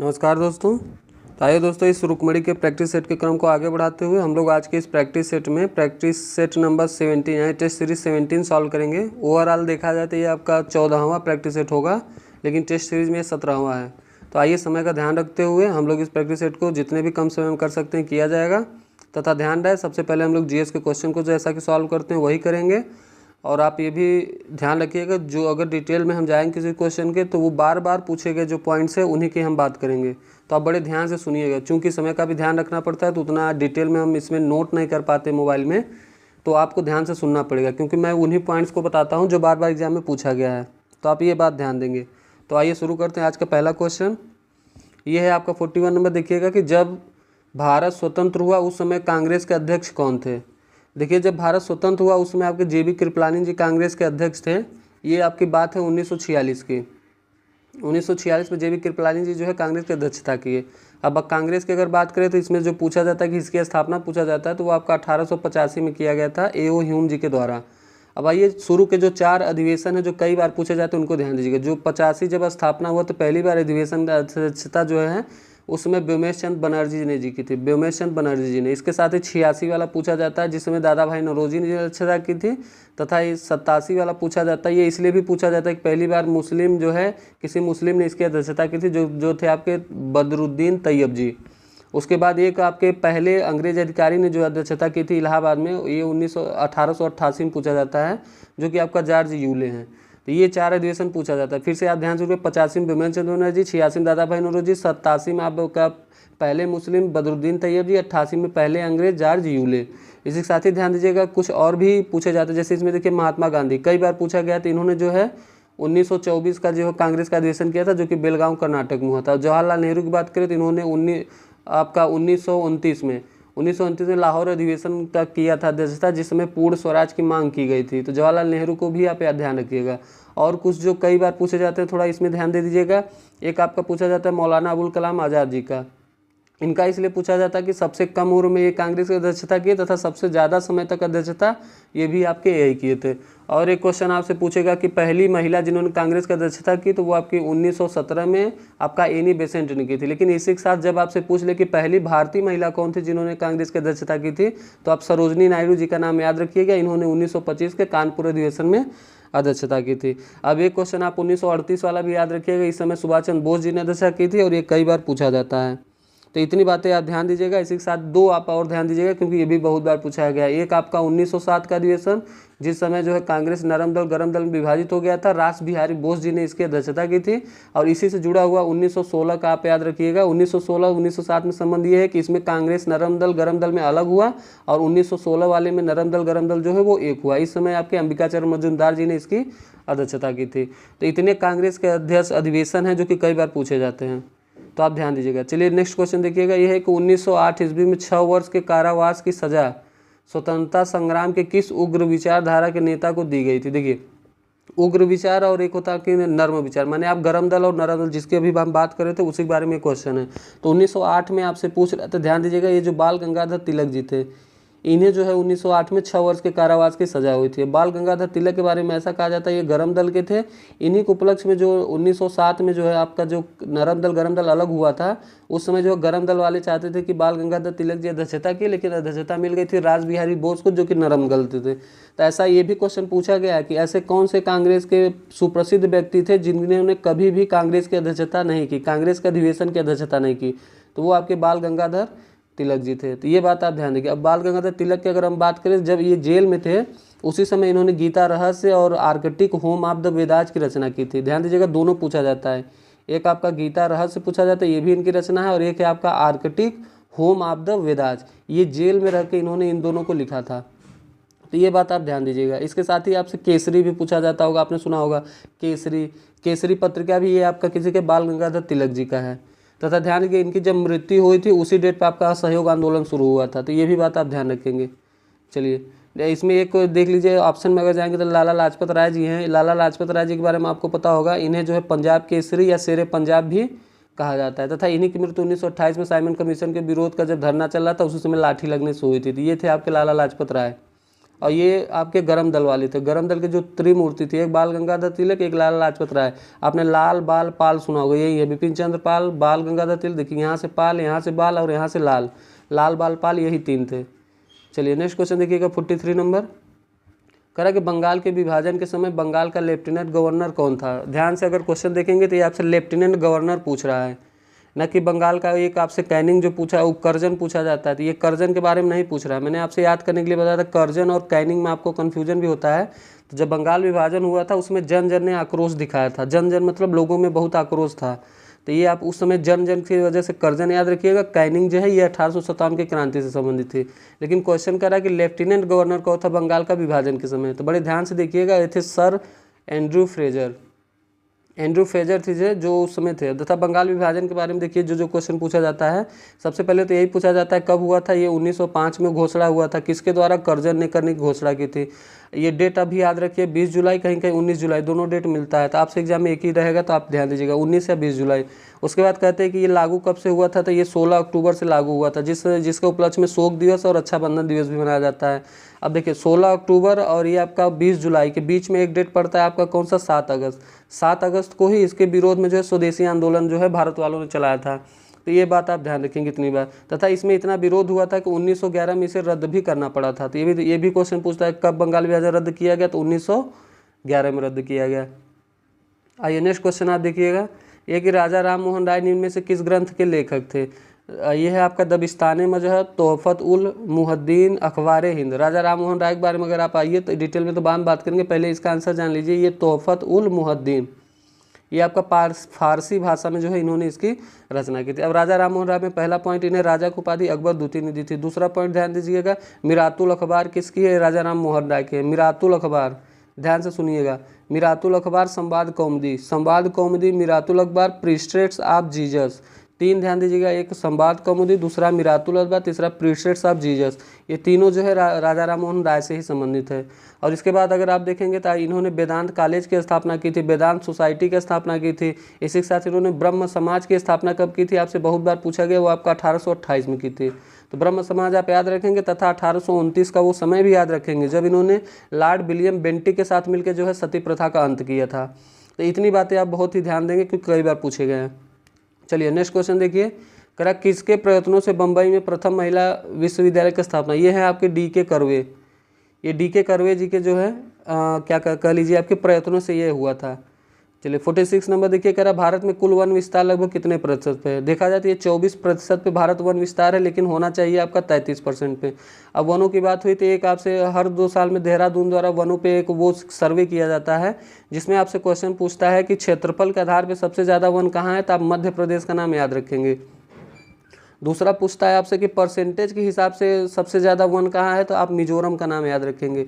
नमस्कार दोस्तों। तो आइए दोस्तों, इस रुक्मणी के प्रैक्टिस सेट के क्रम को आगे बढ़ाते हुए हम लोग आज के इस प्रैक्टिस सेट में प्रैक्टिस सेट नंबर 17 यानी टेस्ट सीरीज 17 सॉल्व करेंगे। ओवरऑल देखा जाए तो ये आपका 14वां प्रैक्टिस सेट होगा, लेकिन टेस्ट सीरीज में 17वां है। तो आइए समय का ध्यान रखते हुए हम लोग इस प्रैक्टिस सेट को जितने भी कम समय में कर सकते हैं किया जाएगा। तथा ध्यान रहे, सबसे पहले हम लोग जीएस के क्वेश्चन को जैसा कि सॉल्व करते हैं वही करेंगे। और आप ये भी ध्यान रखिएगा, जो अगर डिटेल में हम जाएंगे किसी क्वेश्चन के तो वो बार बार पूछे गए जो पॉइंट्स है उन्हीं की हम बात करेंगे। तो आप बड़े ध्यान से सुनिएगा, चूंकि समय का भी ध्यान रखना पड़ता है तो उतना डिटेल में हम इसमें नोट नहीं कर पाते मोबाइल में, तो आपको ध्यान से सुनना पड़ेगा, क्योंकि मैं उन्हीं पॉइंट्स को बताता हूँ जो बार बार एग्जाम में पूछा गया है। तो आप ये बात ध्यान देंगे। तो आइए शुरू करते हैं। आज का पहला क्वेश्चन ये है आपका 41 नंबर। देखिएगा कि जब भारत स्वतंत्र हुआ उस समय कांग्रेस के अध्यक्ष कौन थे। देखिए, जब भारत स्वतंत्र हुआ उस समय आपके जेबी कृपलानी जी कांग्रेस के अध्यक्ष थे। ये आपकी बात है 1946 की। 1946 में जेबी कृपलानी जी जो है कांग्रेस की अध्यक्षता किए। अब कांग्रेस की अगर बात करें तो इसमें जो पूछा जाता है कि इसकी स्थापना पूछा जाता है तो वो आपका 1885 में किया गया था एओ ह्यूम जी के द्वारा। अब आइए, शुरू के जो 4 अधिवेशन है जो कई बार पूछे जाते हैं उनको ध्यान दीजिएगा। जो 85 जब स्थापना हुआ तो पहली बार अधिवेशन की अध्यक्षता जो है उसमें व्योमेश चंद बनर्जी ने जी की थी, व्योमेश चंद बनर्जी जी ने। इसके साथ ही 86 वाला पूछा जाता है जिसमें दादा भाई नौरोजी ने अध्यक्षता की थी। तथा ये 87 वाला पूछा जाता है, ये इसलिए भी पूछा जाता है कि पहली बार मुस्लिम जो है किसी मुस्लिम ने इसकी अध्यक्षता की थी, जो थे आपके बदरुद्दीन तैयब जी। उसके बाद एक आपके पहले अंग्रेज अधिकारी ने जो अध्यक्षता की थी इलाहाबाद में, ये 1888 में पूछा जाता है, जो कि आपका जॉर्ज यूले हैं। तो ये 4 अधिवेशन पूछा जाता है। फिर से आप ध्यान से 85 में व्योमेश चंद बनर्जी, 86 में दादा भाई नौरोजी, 87 में आपका पहले मुस्लिम बदरुद्दीन तैयब जी, 88 में पहले अंग्रेज जॉर्ज यूले। इसी के साथ ही ध्यान दीजिएगा कुछ और भी पूछे जाते हैं, जैसे इसमें देखिए महात्मा गांधी कई बार पूछा गया था। इन्होंने जो है 1924 का जो है कांग्रेस का अधिवेशन किया था, जो कि बेलगांव कर्नाटक में हुआ था। जवाहरलाल नेहरू की बात करें तो इन्होंने आपका 1929 में लाहौर अधिवेशन का किया था अध्यक्षता, जिसमें पूर्ण स्वराज की मांग की गई थी। तो जवाहरलाल नेहरू को भी आप याद ध्यान रखिएगा। और कुछ जो कई बार पूछे जाते हैं थोड़ा इसमें ध्यान दे दीजिएगा। एक आपका पूछा जाता है मौलाना अबुल कलाम आज़ाद जी का। इनका इसलिए पूछा जाता है कि सबसे कम उम्र में ये कांग्रेस की अध्यक्षता किए तथा सबसे ज़्यादा समय तक अध्यक्षता ये भी आपके यही किए थे। और एक क्वेश्चन आपसे पूछेगा कि पहली महिला जिन्होंने कांग्रेस की अध्यक्षता की तो वो आपकी 1917 में आपका एनी बेसेंट ने की थी। लेकिन इसी के साथ जब आपसे पूछ ले कि पहली भारतीय महिला कौन थी जिन्होंने कांग्रेस की अध्यक्षता की थी, तो आप सरोजनी नायडू जी का नाम याद रखिएगा। इन्होंने 1925 के कानपुर अधिवेशन में अध्यक्षता की थी। अब एक क्वेश्चन आप 1938 वाला भी याद रखिएगा। इस समय सुभाष चंद्र बोस जी ने अध्यक्षता की थी और ये कई बार पूछा जाता है। तो इतनी बातें आप ध्यान दीजिएगा। इसी के साथ 2 आप और ध्यान दीजिएगा, क्योंकि ये भी बहुत बार पूछा गया। एक आपका 1907 का अधिवेशन, जिस समय जो है कांग्रेस नरम दल गरम दल में विभाजित हो गया था, रास बिहारी बोस जी ने इसकी अध्यक्षता की थी। और इसी से जुड़ा हुआ 1916 का आप याद रखिएगा। 1916-1907 में संबंध ये है कि इसमें कांग्रेस नरम दल गरम दल में अलग हुआ और 1916 वाले में नरम दल गरम दल जो है वो एक हुआ। इस समय आपके अंबिकाचरण मजूमदार जी ने इसकी अध्यक्षता की थी। तो इतने कांग्रेस के अध्यक्ष अधिवेशन हैं जो कि कई बार पूछे जाते हैं, तो आप ध्यान दीजिएगा। चलिए नेक्स्ट क्वेश्चन देखिएगा। यह है कि 1908 ईस्वी में 6 वर्ष के कारावास की सजा स्वतंत्रता संग्राम के किस उग्र विचारधारा के नेता को दी गई थी। देखिए, उग्र विचार और एक होता है कि नर्म विचार, माने आप गरम दल और नरम दल जिसकी अभी हम बात कर रहे थे उसी के बारे में क्वेश्चन है। तो 1908 में आपसे पूछ रहा था, ध्यान दीजिएगा। ये जो बाल गंगाधर तिलक जी थे, इन्हें जो है 1908 में 6 वर्ष के कारावास की सजा हुई थी। बाल गंगाधर तिलक के बारे में ऐसा कहा जाता है ये गरम दल के थे। इन्हीं के उपलक्ष्य में जो 1907 में जो है आपका जो नरम दल गरम दल अलग हुआ था, उस समय जो गरम दल वाले चाहते थे कि बाल गंगाधर तिलक जी अध्यक्षता की, लेकिन अध्यक्षता मिल गई थी रास बिहारी बोस को, जो कि नरम दल थे। तो ऐसा ये भी क्वेश्चन पूछा गया है कि ऐसे कौन से कांग्रेस के सुप्रसिद्ध व्यक्ति थे जिन्होंने कभी भी कांग्रेस की अध्यक्षता नहीं की, कांग्रेस के अधिवेशन की अध्यक्षता नहीं की। तो वो आपके बाल गंगाधर तिलक जी थे। तो ये बात आप ध्यान देंगे। अब बाल गंगाधर तिलक की अगर हम बात करें, जब ये जेल में थे उसी समय इन्होंने गीता रहस्य और Arctic home of the Vedas की रचना की थी। ध्यान दीजिएगा, दोनों पूछा जाता है। एक आपका गीता रहस्य पूछा जाता है, ये भी इनकी रचना है, और एक है आपका Arctic home of the Vedas. ये जेल में रह के इन्होंने इन दोनों को लिखा था। तो ये बात आप ध्यान दीजिएगा। इसके साथ ही आपसे केसरी भी पूछा जाता होगा, आपने सुना होगा केसरी पत्रिका भी ये आपका किसी के बाल गंगाधर तिलक जी का है। तथा ध्यान रखिए, इनकी जब मृत्यु हुई थी उसी डेट पर आपका असहयोग आंदोलन शुरू हुआ था। तो ये भी बात आप ध्यान रखेंगे। चलिए इसमें एक देख लीजिए, ऑप्शन में अगर जाएंगे तो लाला लाजपत राय जी हैं। लाला लाजपत राय जी के बारे में आपको पता होगा, इन्हें जो है पंजाब केसरी या शेरे पंजाब भी कहा जाता है। तथा इन्हीं की मृत्यु 1928 में साइमन कमीशन के विरोध का जब धरना चल रहा था उसी समय लाठी लगने से हुई थी। तो ये थे आपके लाला लाजपत राय। और ये आपके गरम दल वाले थे। गरम दल के जो त्रिमूर्ति थी, एक बाल गंगाधर तिलक, एक लाला लाजपत राय। आपने लाल बाल पाल सुना होगा, यही है बिपिन चंद्र पाल, बाल गंगाधर तिलक। देखिए यहाँ से पाल, यहाँ से बाल और यहाँ से लाल, लाल बाल पाल, यही 3 थे। चलिए नेक्स्ट क्वेश्चन देखिएगा 43 नंबर। करा कि बंगाल के विभाजन के समय बंगाल का लेफ्टिनेंट गवर्नर कौन था। ध्यान से अगर क्वेश्चन देखेंगे तो ये आपसे लेफ्टिनेंट गवर्नर पूछ रहा है, न कि बंगाल का एक आपसे कैनिंग जो पूछा है वो कर्जन पूछा जाता है। तो ये कर्जन के बारे में नहीं पूछ रहा है। मैंने आपसे याद करने के लिए बताया था, कर्जन और कैनिंग में आपको कन्फ्यूजन भी होता है। तो जब बंगाल विभाजन हुआ था उसमें जन जन ने आक्रोश दिखाया था। जन जन मतलब लोगों में बहुत आक्रोश था। तो ये आप उस समय जन जन की वजह से कर्जन याद रखिएगा। कैनिंग जो है ये 1857 की क्रांति से संबंधित थी। लेकिन क्वेश्चन कर रहा है कि लेफ्टिनेंट गवर्नर कौन था बंगाल का विभाजन के समय। तो बड़े ध्यान से देखिएगा, ये थे sir Andrew Fraser. Andrew Fraser थे जो उस समय थे। तथा बंगाल विभाजन के बारे में देखिए जो क्वेश्चन पूछा जाता है, सबसे पहले तो यही पूछा जाता है कब हुआ था। ये 1905 में घोषणा हुआ था। किसके द्वारा? कर्जन ने करने की घोषणा की थी। ये डेट अभी याद रखिए, 20 जुलाई, कहीं कहीं 19 जुलाई, दोनों डेट मिलता है। तो आपसे एग्जाम में एक ही रहेगा, तो आप ध्यान दीजिएगा 19 या 20 जुलाई। उसके बाद कहते हैं कि ये लागू कब से हुआ था। तो ये 16 अक्टूबर से लागू हुआ था, जिसके उपलक्ष्य में शोक दिवस और रक्षाबंधन दिवस भी मनाया जाता है। अब देखिए 16 अक्टूबर और ये आपका 20 जुलाई के बीच में एक डेट पड़ता है आपका कौन सा? 7 अगस्त। 7 अगस्त को ही इसके विरोध में जो है स्वदेशी आंदोलन जो है भारत वालों ने चलाया था। तो ये बात आप ध्यान रखेंगे इतनी बार। तथा इसमें इतना विरोध हुआ था कि 1911 में इसे रद्द भी करना पड़ा था। तो ये भी क्वेश्चन पूछता है कब बंगाल विभाजन रद्द किया गया। तो 1911 में रद्द किया गया। आइए नेक्स्ट क्वेश्चन आप देखिएगा, ये कि राजा राम मोहन राय निम्न में से किस ग्रंथ के लेखक थे। ये है आपका दबिस्तान मजहब, तोहफत उल मुहद्दीन, अखबार हिंद। राजा राम मोहन राय के बारे में अगर आप आइए तो डिटेल में तो बाद में बात करेंगे, पहले इसका आंसर जान लीजिए। ये तोहफत उल मुहद्दीन, ये आपका फारसी भाषा में जो है इन्होंने इसकी रचना की थी। अब राजा राम मोहन राय में पहला पॉइंट, इन्हें राजा की उपाधि अकबर द्वितीय ने दी थी। दूसरा पॉइंट ध्यान दीजिएगा, मिरातुल अखबार किसकी है? राजा राम मोहन राय की है। मिरातुल अखबार, ध्यान से सुनिएगा, मिरातुल अखबार, संवाद कौमुदी, संवाद कौमुदी, मिरातुल अखबार, प्रीस्टेट्स ऑफ जीसस। 3 ध्यान दीजिएगा, एक संवाद कौमुदी, दूसरा मिरातुल अखबार, तीसरा प्रीस्टेट्स ऑफ जीसस। ये तीनों जो है राजा राम मोहन राय से ही संबंधित है। और इसके बाद अगर आप देखेंगे तो इन्होंने वेदांत कॉलेज की स्थापना की थी, वेदांत सोसाइटी की स्थापना की थी। इसी के साथ इन्होंने ब्रह्म समाज की स्थापना कब की थी, आपसे बहुत बार पूछा गया, वो आपका 1828 में की थी। तो ब्रह्म समाज आप याद रखेंगे। तथा 1829 का वो समय भी याद रखेंगे जब इन्होंने लॉर्ड विलियम बेंटिक के साथ मिलकर जो है सती प्रथा का अंत किया था। तो इतनी बातें आप बहुत ही ध्यान देंगे क्योंकि कई बार पूछे गए हैं। चलिए नेक्स्ट क्वेश्चन देखिए, करा किसके प्रयत्नों से बम्बई में प्रथम महिला विश्वविद्यालय की स्थापना। ये है आपके डी.के. कर्वे। ये डी.के. कर्वे जी के जो है क्या कह लीजिए आपके प्रयत्नों से ये हुआ था। चलिए 46 नंबर देखिए, कह रहा भारत में कुल वन विस्तार लगभग कितने प्रतिशत पे है। देखा जाए तो ये 24% पे भारत वन विस्तार है, लेकिन होना चाहिए आपका 33% पे। अब वनों की बात हुई तो एक आपसे हर 2 साल में देहरादून द्वारा वनों पे एक वो सर्वे किया जाता है, जिसमें आपसे क्वेश्चन पूछता है कि क्षेत्रफल के आधार पर सबसे ज़्यादा वन कहाँ है। तो आप मध्य प्रदेश का नाम याद रखेंगे। दूसरा पूछता है आपसे कि परसेंटेज के हिसाब से सबसे ज़्यादा वन कहाँ है। तो आप मिजोरम का नाम याद रखेंगे।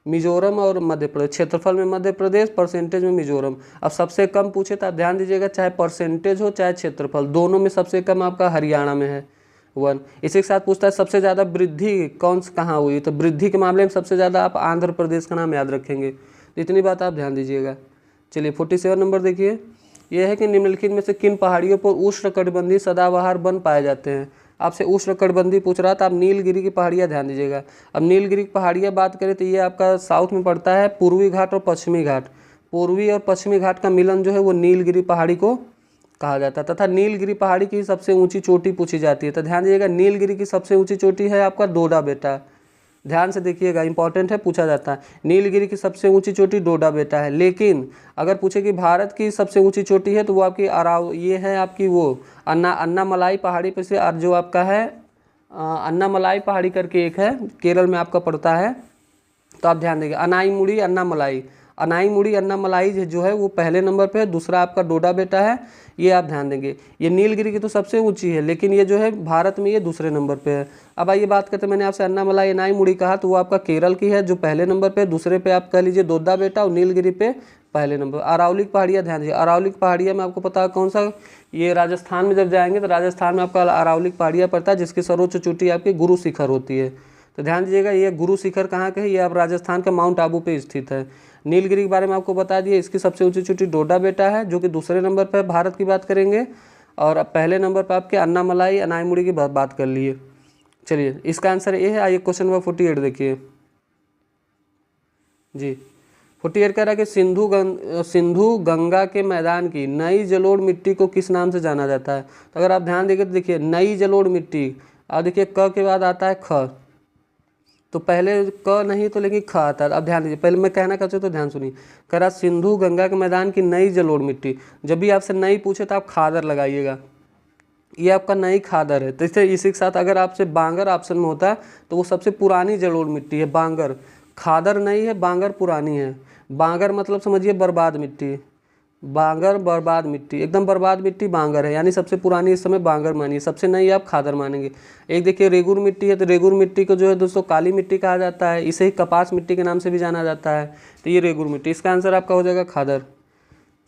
मिजोरम और मध्य प्रदेश, क्षेत्रफल में मध्य प्रदेश, परसेंटेज में मिजोरम। अब सबसे कम पूछे तो आप ध्यान दीजिएगा, चाहे परसेंटेज हो चाहे क्षेत्रफल, दोनों में सबसे कम आपका हरियाणा में है 1। इसी के साथ पूछता है सबसे ज़्यादा वृद्धि कहाँ हुई। तो वृद्धि के मामले में सबसे ज़्यादा आप आंध्र प्रदेश का नाम याद रखेंगे। इतनी बात आप ध्यान दीजिएगा। चलिए 47 नंबर देखिए, यह है कि निम्नलिखित में से किन पहाड़ियों पर उष्णकटिबंधीय सदाबहार वन पाए जाते हैं। आपसे उष्णकटिबंधीय पूछ रहा था, आप नीलगिरी की पहाड़ियाँ ध्यान दीजिएगा। अब नीलगिरी की पहाड़ियाँ बात करें तो ये आपका साउथ में पड़ता है, पूर्वी घाट और पश्चिमी घाट। पूर्वी और पश्चिमी घाट का मिलन जो है वो नीलगिरी पहाड़ी को कहा जाता है। तथा नीलगिरी पहाड़ी की सबसे ऊंची चोटी पूछी जाती है। तो ध्यान दीजिएगा, नीलगिरी की सबसे ऊंची चोटी है आपका डोडा बेटा। ध्यान से देखिएगा, इंपॉर्टेंट है, पूछा जाता है। नीलगिरी की सबसे ऊंची चोटी डोडा बेटा है। लेकिन अगर पूछे कि भारत की सबसे ऊंची चोटी है तो वो आपकी ये है आपकी वो अन्नामलाई पहाड़ी पे से, और जो आपका है अन्नामलाई पहाड़ी करके एक है, केरल में आपका पड़ता है। तो आप ध्यान देंगे, अनाईमुड़ी अन्नामलाई जो है वो पहले नंबर पे है, दूसरा आपका डोडा बेटा है। ये आप ध्यान देंगे। ये नीलगिरी की तो सबसे ऊंची है, लेकिन ये जो है भारत में ये दूसरे नंबर पे है। अब आइए बात करते हैं, मैंने आपसे अन्नामलाई अनाईमुड़ी कहा तो वो आपका केरल की है जो पहले नंबर पे, दूसरे पे आप कह लीजिए डोडा बेटा, और नीलगिरी पे पहले नंबर। अरावली पहाड़ियाँ ध्यान दीजिए, अरावली पहाड़ियाँ में आपको पता है कौन सा, ये राजस्थान में जब जाएंगे तो राजस्थान में आपका अरावली पहाड़ियाँ पड़ता है, जिसकी सर्वोच्च चोटी आपकी गुरु शिखर होती है। तो ध्यान दीजिएगा, ये गुरु शिखर कहाँ का है, ये आप राजस्थान के माउंट आबू पे स्थित है। नीलगिरी के बारे में आपको बता दिए, इसकी सबसे ऊंची चोटी डोडा बेटा है जो कि दूसरे नंबर पर भारत की बात करेंगे, और अब पहले नंबर पर आपके अन्नामलाई अनाईमुड़ी की बात कर लिए। चलिए इसका आंसर ये है। आइए क्वेश्चन नंबर 48 देखिए, जी। 48 कह रहा है कि सिंधु गंगा के मैदान की नई जलोढ़ मिट्टी को किस नाम से जाना जाता है। तो अगर आप ध्यान देंगे तो देखिए नई जलोढ़ मिट्टी, अब देखिए क के बाद आता है ख, तो पहले क नहीं तो लेकिन ख आता है। अब ध्यान दीजिए, पहले मैं कहना चाहता हूँ तो ध्यान सुनिए। कह रहा सिंधु गंगा के मैदान की नई जलोढ़ मिट्टी, जब भी आपसे नई पूछे तो आप खादर लगाइएगा, ये आपका नई खादर है। तो इसी के साथ अगर आपसे बांगर ऑप्शन में होता है तो वो सबसे पुरानी जलोढ़ मिट्टी है बांगर। खादर नई है, बांगर पुरानी है। बांगर मतलब समझिए बर्बाद मिट्टी, बांगर बर्बाद मिट्टी, एकदम बर्बाद मिट्टी बांगर है, यानी सबसे पुरानी इस समय बांगर मानिए, सबसे नई आप खादर मानेंगे। एक देखिए रेगुर मिट्टी है, तो रेगुर मिट्टी को जो है दोस्तों काली मिट्टी कहा जाता है, इसे ही कपास मिट्टी के नाम से भी जाना जाता है। तो ये रेगुर मिट्टी, इसका आंसर आपका हो जाएगा खादर।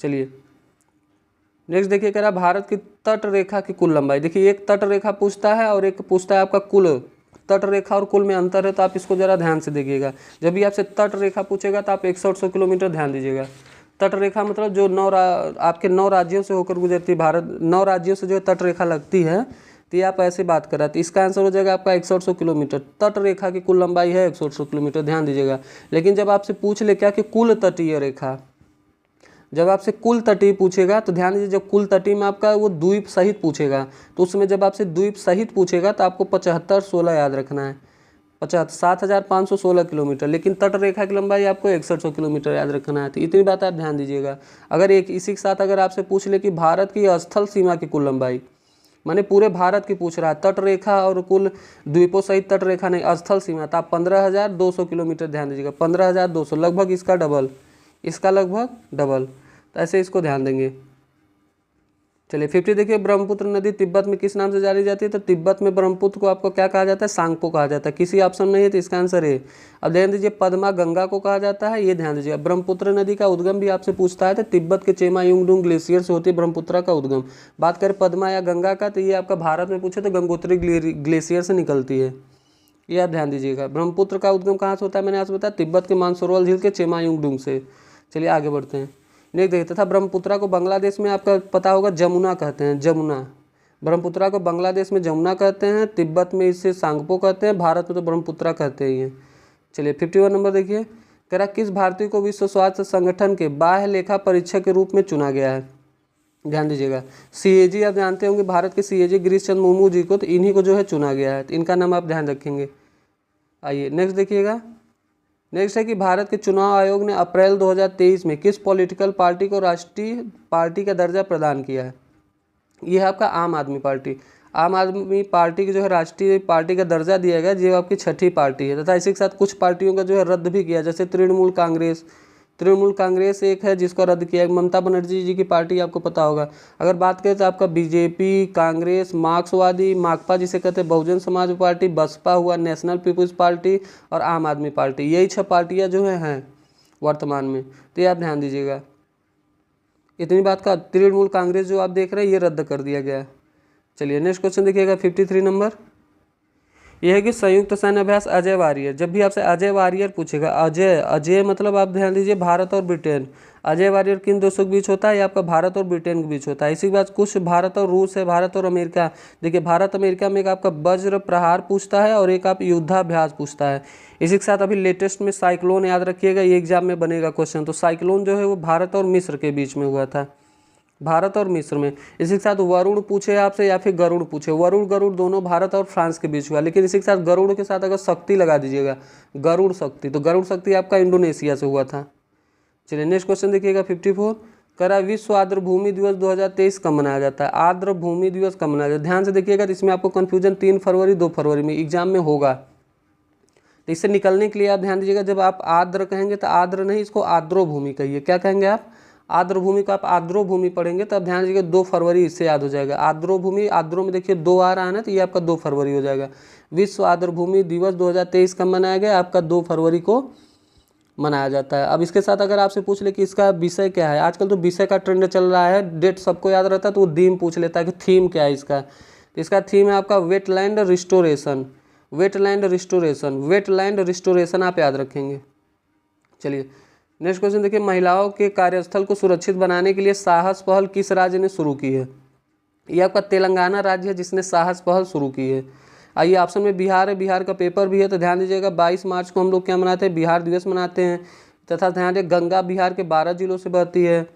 चलिए नेक्स्ट देखिए, कह रहा भारत की तट रेखा की कुल लंबाई। देखिए एक तट रेखा पूछता है और एक पूछता है आपका कुल। तट रेखा और कुल में अंतर है, तो आप इसको जरा ध्यान से देखिएगा। जब भी आपसे तट रेखा पूछेगा तो आप 100 किलोमीटर ध्यान दीजिएगा। तट रेखा मतलब जो आपके 9 राज्यों से होकर गुजरती है, भारत 9 राज्यों से जो है तट रेखा लगती है, तो ये आप ऐसे बात कर रहे हैं। तो इसका आंसर हो जाएगा आपका 100 किलोमीटर। तट रेखा की कुल लंबाई है 100 किलोमीटर, ध्यान दीजिएगा। लेकिन जब आपसे पूछ ले क्या कि कुल तटीय रेखा, जब आपसे कुल तटीय पूछेगा तो ध्यान दीजिए, जब कुल तटीय में आपका वो द्वीप सहित पूछेगा, तो उसमें जब आपसे द्वीप सहित पूछेगा तो आपको 75/16 याद रखना है, 7,516 किलोमीटर। लेकिन तट रेखा की लंबाई आपको 100 किलोमीटर याद रखना है। तो इतनी बात आप ध्यान दीजिएगा। अगर एक इसी के साथ अगर आपसे पूछ ले कि भारत की स्थल सीमा की कुल लंबाई, माने पूरे भारत की पूछ रहा है, तट रेखा और कुल द्वीपों सहित तट रेखा नहीं, स्थल सीमा, तो आप 15,200 किलोमीटर ध्यान दीजिएगा। 15,200 लगभग इसका डबल, इसका लगभग डबल, तो ऐसे इसको ध्यान देंगे। चलिए 50 देखिए, ब्रह्मपुत्र नदी तिब्बत में किस नाम से जानी जाती है। तो तिब्बत में ब्रह्मपुत्र को आपको क्या कहा जाता है, सांगपो कहा जाता है। किसी ऑप्शन नहीं है तो इसका आंसर है। अब ध्यान दीजिए, पद्मा गंगा को कहा जाता है, ये ध्यान दीजिए। ब्रह्मपुत्र नदी का उद्गम भी आपसे पूछता है तो तिब्बत के चेमायुंगडुंग ग्लेशियर से होती है ब्रह्मपुत्र का उद्गम। बात करें पद्मा या गंगा का, तो ये आपका भारत में पूछे तो गंगोत्री ग्लेशियर से निकलती है, ये आप ध्यान दीजिएगा। ब्रह्मपुत्र का उद्गम कहाँ से होता है, मैंने आपसे बताया तिब्बत के मानसरोवर झील के चेमायुंगडुंग से। चलिए आगे बढ़ते हैं। नेक्स्ट देखते था, ब्रह्मपुत्रा को बांग्लादेश में आपका पता होगा जमुना कहते हैं, जमुना। ब्रह्मपुत्रा को बांग्लादेश में जमुना कहते हैं, तिब्बत में इसे सांगपो कहते हैं, भारत में तो ब्रह्मपुत्रा कहते हैं। चलिए 51 नंबर देखिए, कह रहा किस भारतीय को विश्व स्वास्थ्य संगठन के बाह्य लेखा परीक्षक के रूप में चुना गया है। ध्यान दीजिएगा, CAG आप जानते होंगे, भारत के CAG गिरीश चंद्र मुर्मू जी को, तो इन्हीं को जो है चुना गया है, तो इनका नाम आप ध्यान रखेंगे। आइए नेक्स्ट देखिएगा, नेक्स्ट है कि भारत के चुनाव आयोग ने अप्रैल 2023 में किस पॉलिटिकल पार्टी को राष्ट्रीय पार्टी का दर्जा प्रदान किया है। यह है आपका आम आदमी पार्टी। आम आदमी पार्टी की जो है राष्ट्रीय पार्टी का दर्जा दिया गया, जो आपकी 6ठी पार्टी है, तथा इसी के साथ कुछ पार्टियों का जो है रद्द भी किया, जैसे तृणमूल कांग्रेस। तृणमूल कांग्रेस एक है जिसको रद्द किया। ममता बनर्जी जी की पार्टी आपको पता होगा। अगर बात करें तो आपका बीजेपी, कांग्रेस, मार्क्सवादी, माकपा जिसे कहते हैं बहुजन समाज पार्टी, बसपा हुआ, नेशनल पीपुल्स पार्टी और आम आदमी पार्टी, यही 6 पार्टियां जो हैं वर्तमान में, तो ये आप ध्यान दीजिएगा। इतनी बात का, तृणमूल कांग्रेस जो आप देख रहे हैं ये रद्द कर दिया गया है। चलिए नेक्स्ट क्वेश्चन देखिएगा 53 नंबर, यह है कि संयुक्त सैन्य अभ्यास अजय वारियर। जब भी आपसे अजय वारियर पूछेगा, अजय मतलब आप ध्यान दीजिए भारत और ब्रिटेन। अजय वारियर किन देशों के बीच होता है, ये आपका भारत और ब्रिटेन के बीच होता है। इसी के बाद कुछ भारत और रूस है, भारत और अमेरिका। देखिए भारत अमेरिका में एक आपका वज्र प्रहार पूछता है और एक आप युद्धाभ्यास पूछता है। इसी के साथ अभी लेटेस्ट में साइक्लोन याद रखिएगा, ये एग्जाम में बनेगा क्वेश्चन। तो साइक्लोन जो है वो भारत और मिस्र के बीच में हुआ था, भारत और मिस्र में। इसी के साथ वरुण पूछे आपसे या फिर गरुड़ पूछे, वरुण गरुड़ दोनों भारत और फ्रांस के बीच हुआ। लेकिन इसी के साथ गरुड़ के साथ अगर शक्ति लगा दीजिएगा, गरुड़ शक्ति, तो गरुड़ शक्ति आपका इंडोनेशिया से हुआ था। चलिए नेक्स्ट क्वेश्चन देखिएगा 54, करा विश्व आर्द्र भूमि दिवस 2023 कब मनाया जाता है। आर्द्र भूमि दिवस कब मनाया जाता है, ध्यान से देखिएगा। तो इसमें आपको कन्फ्यूजन 3 फरवरी 2 फरवरी में एग्जाम में होगा, तो इससे निकलने के लिए आप ध्यान दीजिएगा। जब आप आर्द्र कहेंगे तो आर्द्र नहीं, इसको आर्द्रो भूमि कहिए। क्या कहेंगे आप, आर्द्र भूमि को आप आर्द्रो भूमि पढ़ेंगे तब ध्यान दीजिएगा 2 फरवरी इससे याद हो जाएगा। आर्द्रो भूमि, आर्द्रो में देखिए 2 आ रहा है ना, तो ये आपका 2 फरवरी हो जाएगा। विश्व आर्द्र भूमि दिवस 2023 कब मनाया गया, आपका 2 फरवरी को मनाया जाता है। अब इसके साथ अगर आपसे पूछ ले कि इसका विषय क्या है, आजकल तो विषय का ट्रेंड चल रहा है, डेट सबको याद रहता है तो वो थीम पूछ लेता है कि थीम क्या है इसका। तो इसका थीम है आपका wetland restoration, wetland restoration, wetland restoration आप याद रखेंगे। चलिए नेक्स्ट क्वेश्चन देखिए, महिलाओं के कार्यस्थल को सुरक्षित बनाने के लिए साहस पहल किस राज्य ने शुरू की है। ये आपका तेलंगाना राज्य है जिसने साहस पहल शुरू की है। आइए ऑप्शन में बिहार है, बिहार का पेपर भी है, तो ध्यान दीजिएगा 22 मार्च को हम लोग क्या मनाते हैं, बिहार दिवस मनाते हैं। तथा ध्यान रखिए गंगा बिहार के 12 जिलों से बहती है।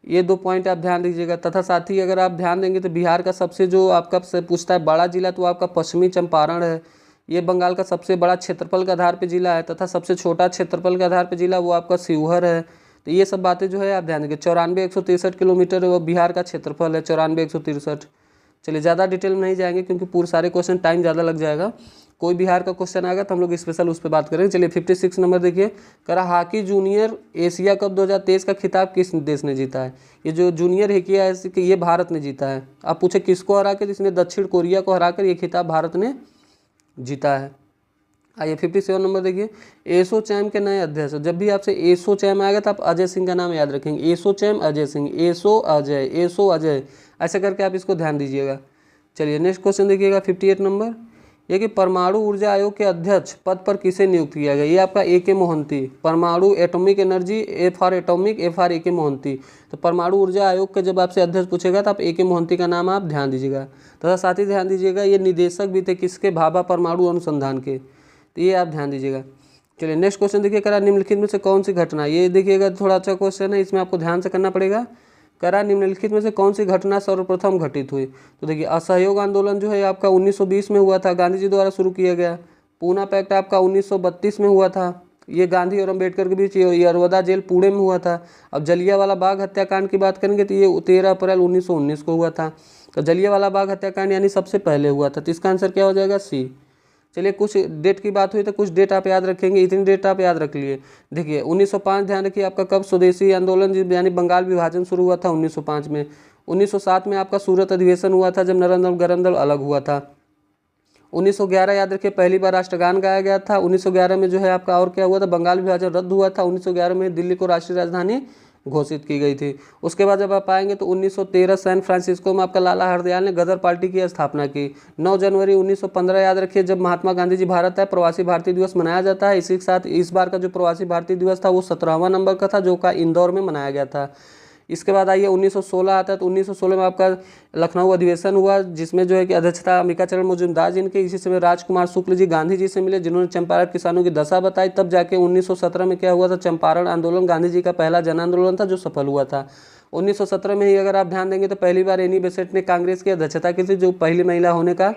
ये 2 पॉइंट आप ध्यान दीजिएगा। तथा साथ ही अगर आप ध्यान देंगे तो बिहार का सबसे जो आपका से पूछता है बड़ा जिला तो आपका पश्चिमी चंपारण है। ये बंगाल का सबसे बड़ा क्षेत्रफल के आधार पे जिला है तथा सबसे छोटा क्षेत्रफल के आधार पे जिला वो आपका शिवहर है। तो ये सब बातें जो है आप ध्यान देंगे। 94,163 किलोमीटर वो बिहार का क्षेत्रफल है, 94,163। चलिए ज़्यादा डिटेल में नहीं जाएंगे क्योंकि पूरे सारे क्वेश्चन टाइम ज़्यादा लग जाएगा। कोई बिहार का क्वेश्चन आएगा तो हम लोग स्पेशल उस पर बात करेंगे। चलिए 56 नंबर देखिए, करा हॉकी जूनियर एशिया कप 2023 का खिताब किस देश ने जीता है। ये जो जूनियर हॉकी है ये भारत ने जीता है। आप पूछे किसको हरा के, जिसने दक्षिण कोरिया को हराकर ये खिताब भारत ने जीता है। आइए 57 नंबर देखिए, एसोचैम के नए अध्यक्ष। जब भी आपसे एसोचैम आएगा तो आप अजय सिंह का नाम याद रखेंगे। एसोचैम अजय सिंह, एसो अजय, ऐसे करके आप इसको ध्यान दीजिएगा। चलिए नेक्स्ट क्वेश्चन देखिएगा 58 नंबर, ये कि परमाणु ऊर्जा आयोग के अध्यक्ष पद पर किसे नियुक्त किया गया। ये आपका ए के मोहंती, परमाणु atomic energy, A for atomic, A for a के मोहंती। तो परमाणु ऊर्जा आयोग के जब आपसे अध्यक्ष पूछेगा तो आप ए के मोहंती का नाम आप ध्यान दीजिएगा। तथा साथ ही ध्यान दीजिएगा ये निदेशक भी थे किसके, भाभा परमाणु अनुसंधान के, तो ये आप ध्यान दीजिएगा। चलिए नेक्स्ट क्वेश्चन देखिए, करा निम्नलिखित में से कौन सी घटना, ये देखिएगा थोड़ा अच्छा क्वेश्चन है, इसमें आपको ध्यान से करना पड़ेगा। करा निम्नलिखित में से कौन सी घटना सर्वप्रथम घटित हुई। तो देखिए असहयोग आंदोलन जो है आपका 1920 में हुआ था, गांधी जी द्वारा शुरू किया गया। पूना पैक्ट आपका 1932 में हुआ था, ये गांधी और अम्बेडकर के बीच यरवदा जेल पुणे में हुआ था। अब जलियांवाला बाग हत्याकांड की बात करेंगे तो ये 13 अप्रैल 1919 को हुआ था। तो जलियांवाला बाग हत्याकांड यानी सबसे पहले हुआ था, तो इसका आंसर क्या हो जाएगा, सी। चलिए कुछ डेट की बात हुई तो कुछ डेट आप याद रखेंगे, इतनी डेट आप याद रख लिए। देखिए 1905 ध्यान रखिए आपका कब स्वदेशी आंदोलन यानी बंगाल विभाजन शुरू हुआ था 1905 में। 1907 में आपका सूरत अधिवेशन हुआ था जब नरम दल गरम दल अलग हुआ था। 1911 याद रखिए पहली बार राष्ट्रगान गाया गया था। 1911 में जो है आपका और क्या हुआ था, बंगाल विभाजन रद्द हुआ था। 1911 में दिल्ली को राष्ट्रीय राजधानी घोषित की गई थी। उसके बाद जब आप आएंगे तो 1913 सैन फ्रांसिस्को में आपका लाला हरदयाल ने गदर पार्टी की स्थापना की। 9 जनवरी 1915 याद रखिए जब महात्मा गांधी जी भारत आए, प्रवासी भारतीय दिवस मनाया जाता है। इसी के साथ इस बार का जो प्रवासी भारतीय दिवस था वो 17वां नंबर का था, जो का इंदौर में मनाया गया था। इसके बाद आइए 1916 आता है, तो 1916 में आपका लखनऊ अधिवेशन हुआ जिसमें जो है कि अध्यक्षता अंबिकाचरण मजूमदार जी ने। इसी समय राजकुमार शुक्ल जी गांधी जी से मिले जिन्होंने चंपारण किसानों की दशा बताई। तब जाके 1917 में क्या हुआ था, चंपारण आंदोलन गांधी जी का पहला जन आंदोलन था जो सफल हुआ था। 1917 में ही अगर आप ध्यान देंगे तो पहली बार एनी बेसेंट ने कांग्रेस की अध्यक्षता की थी, जो पहली महिला होने का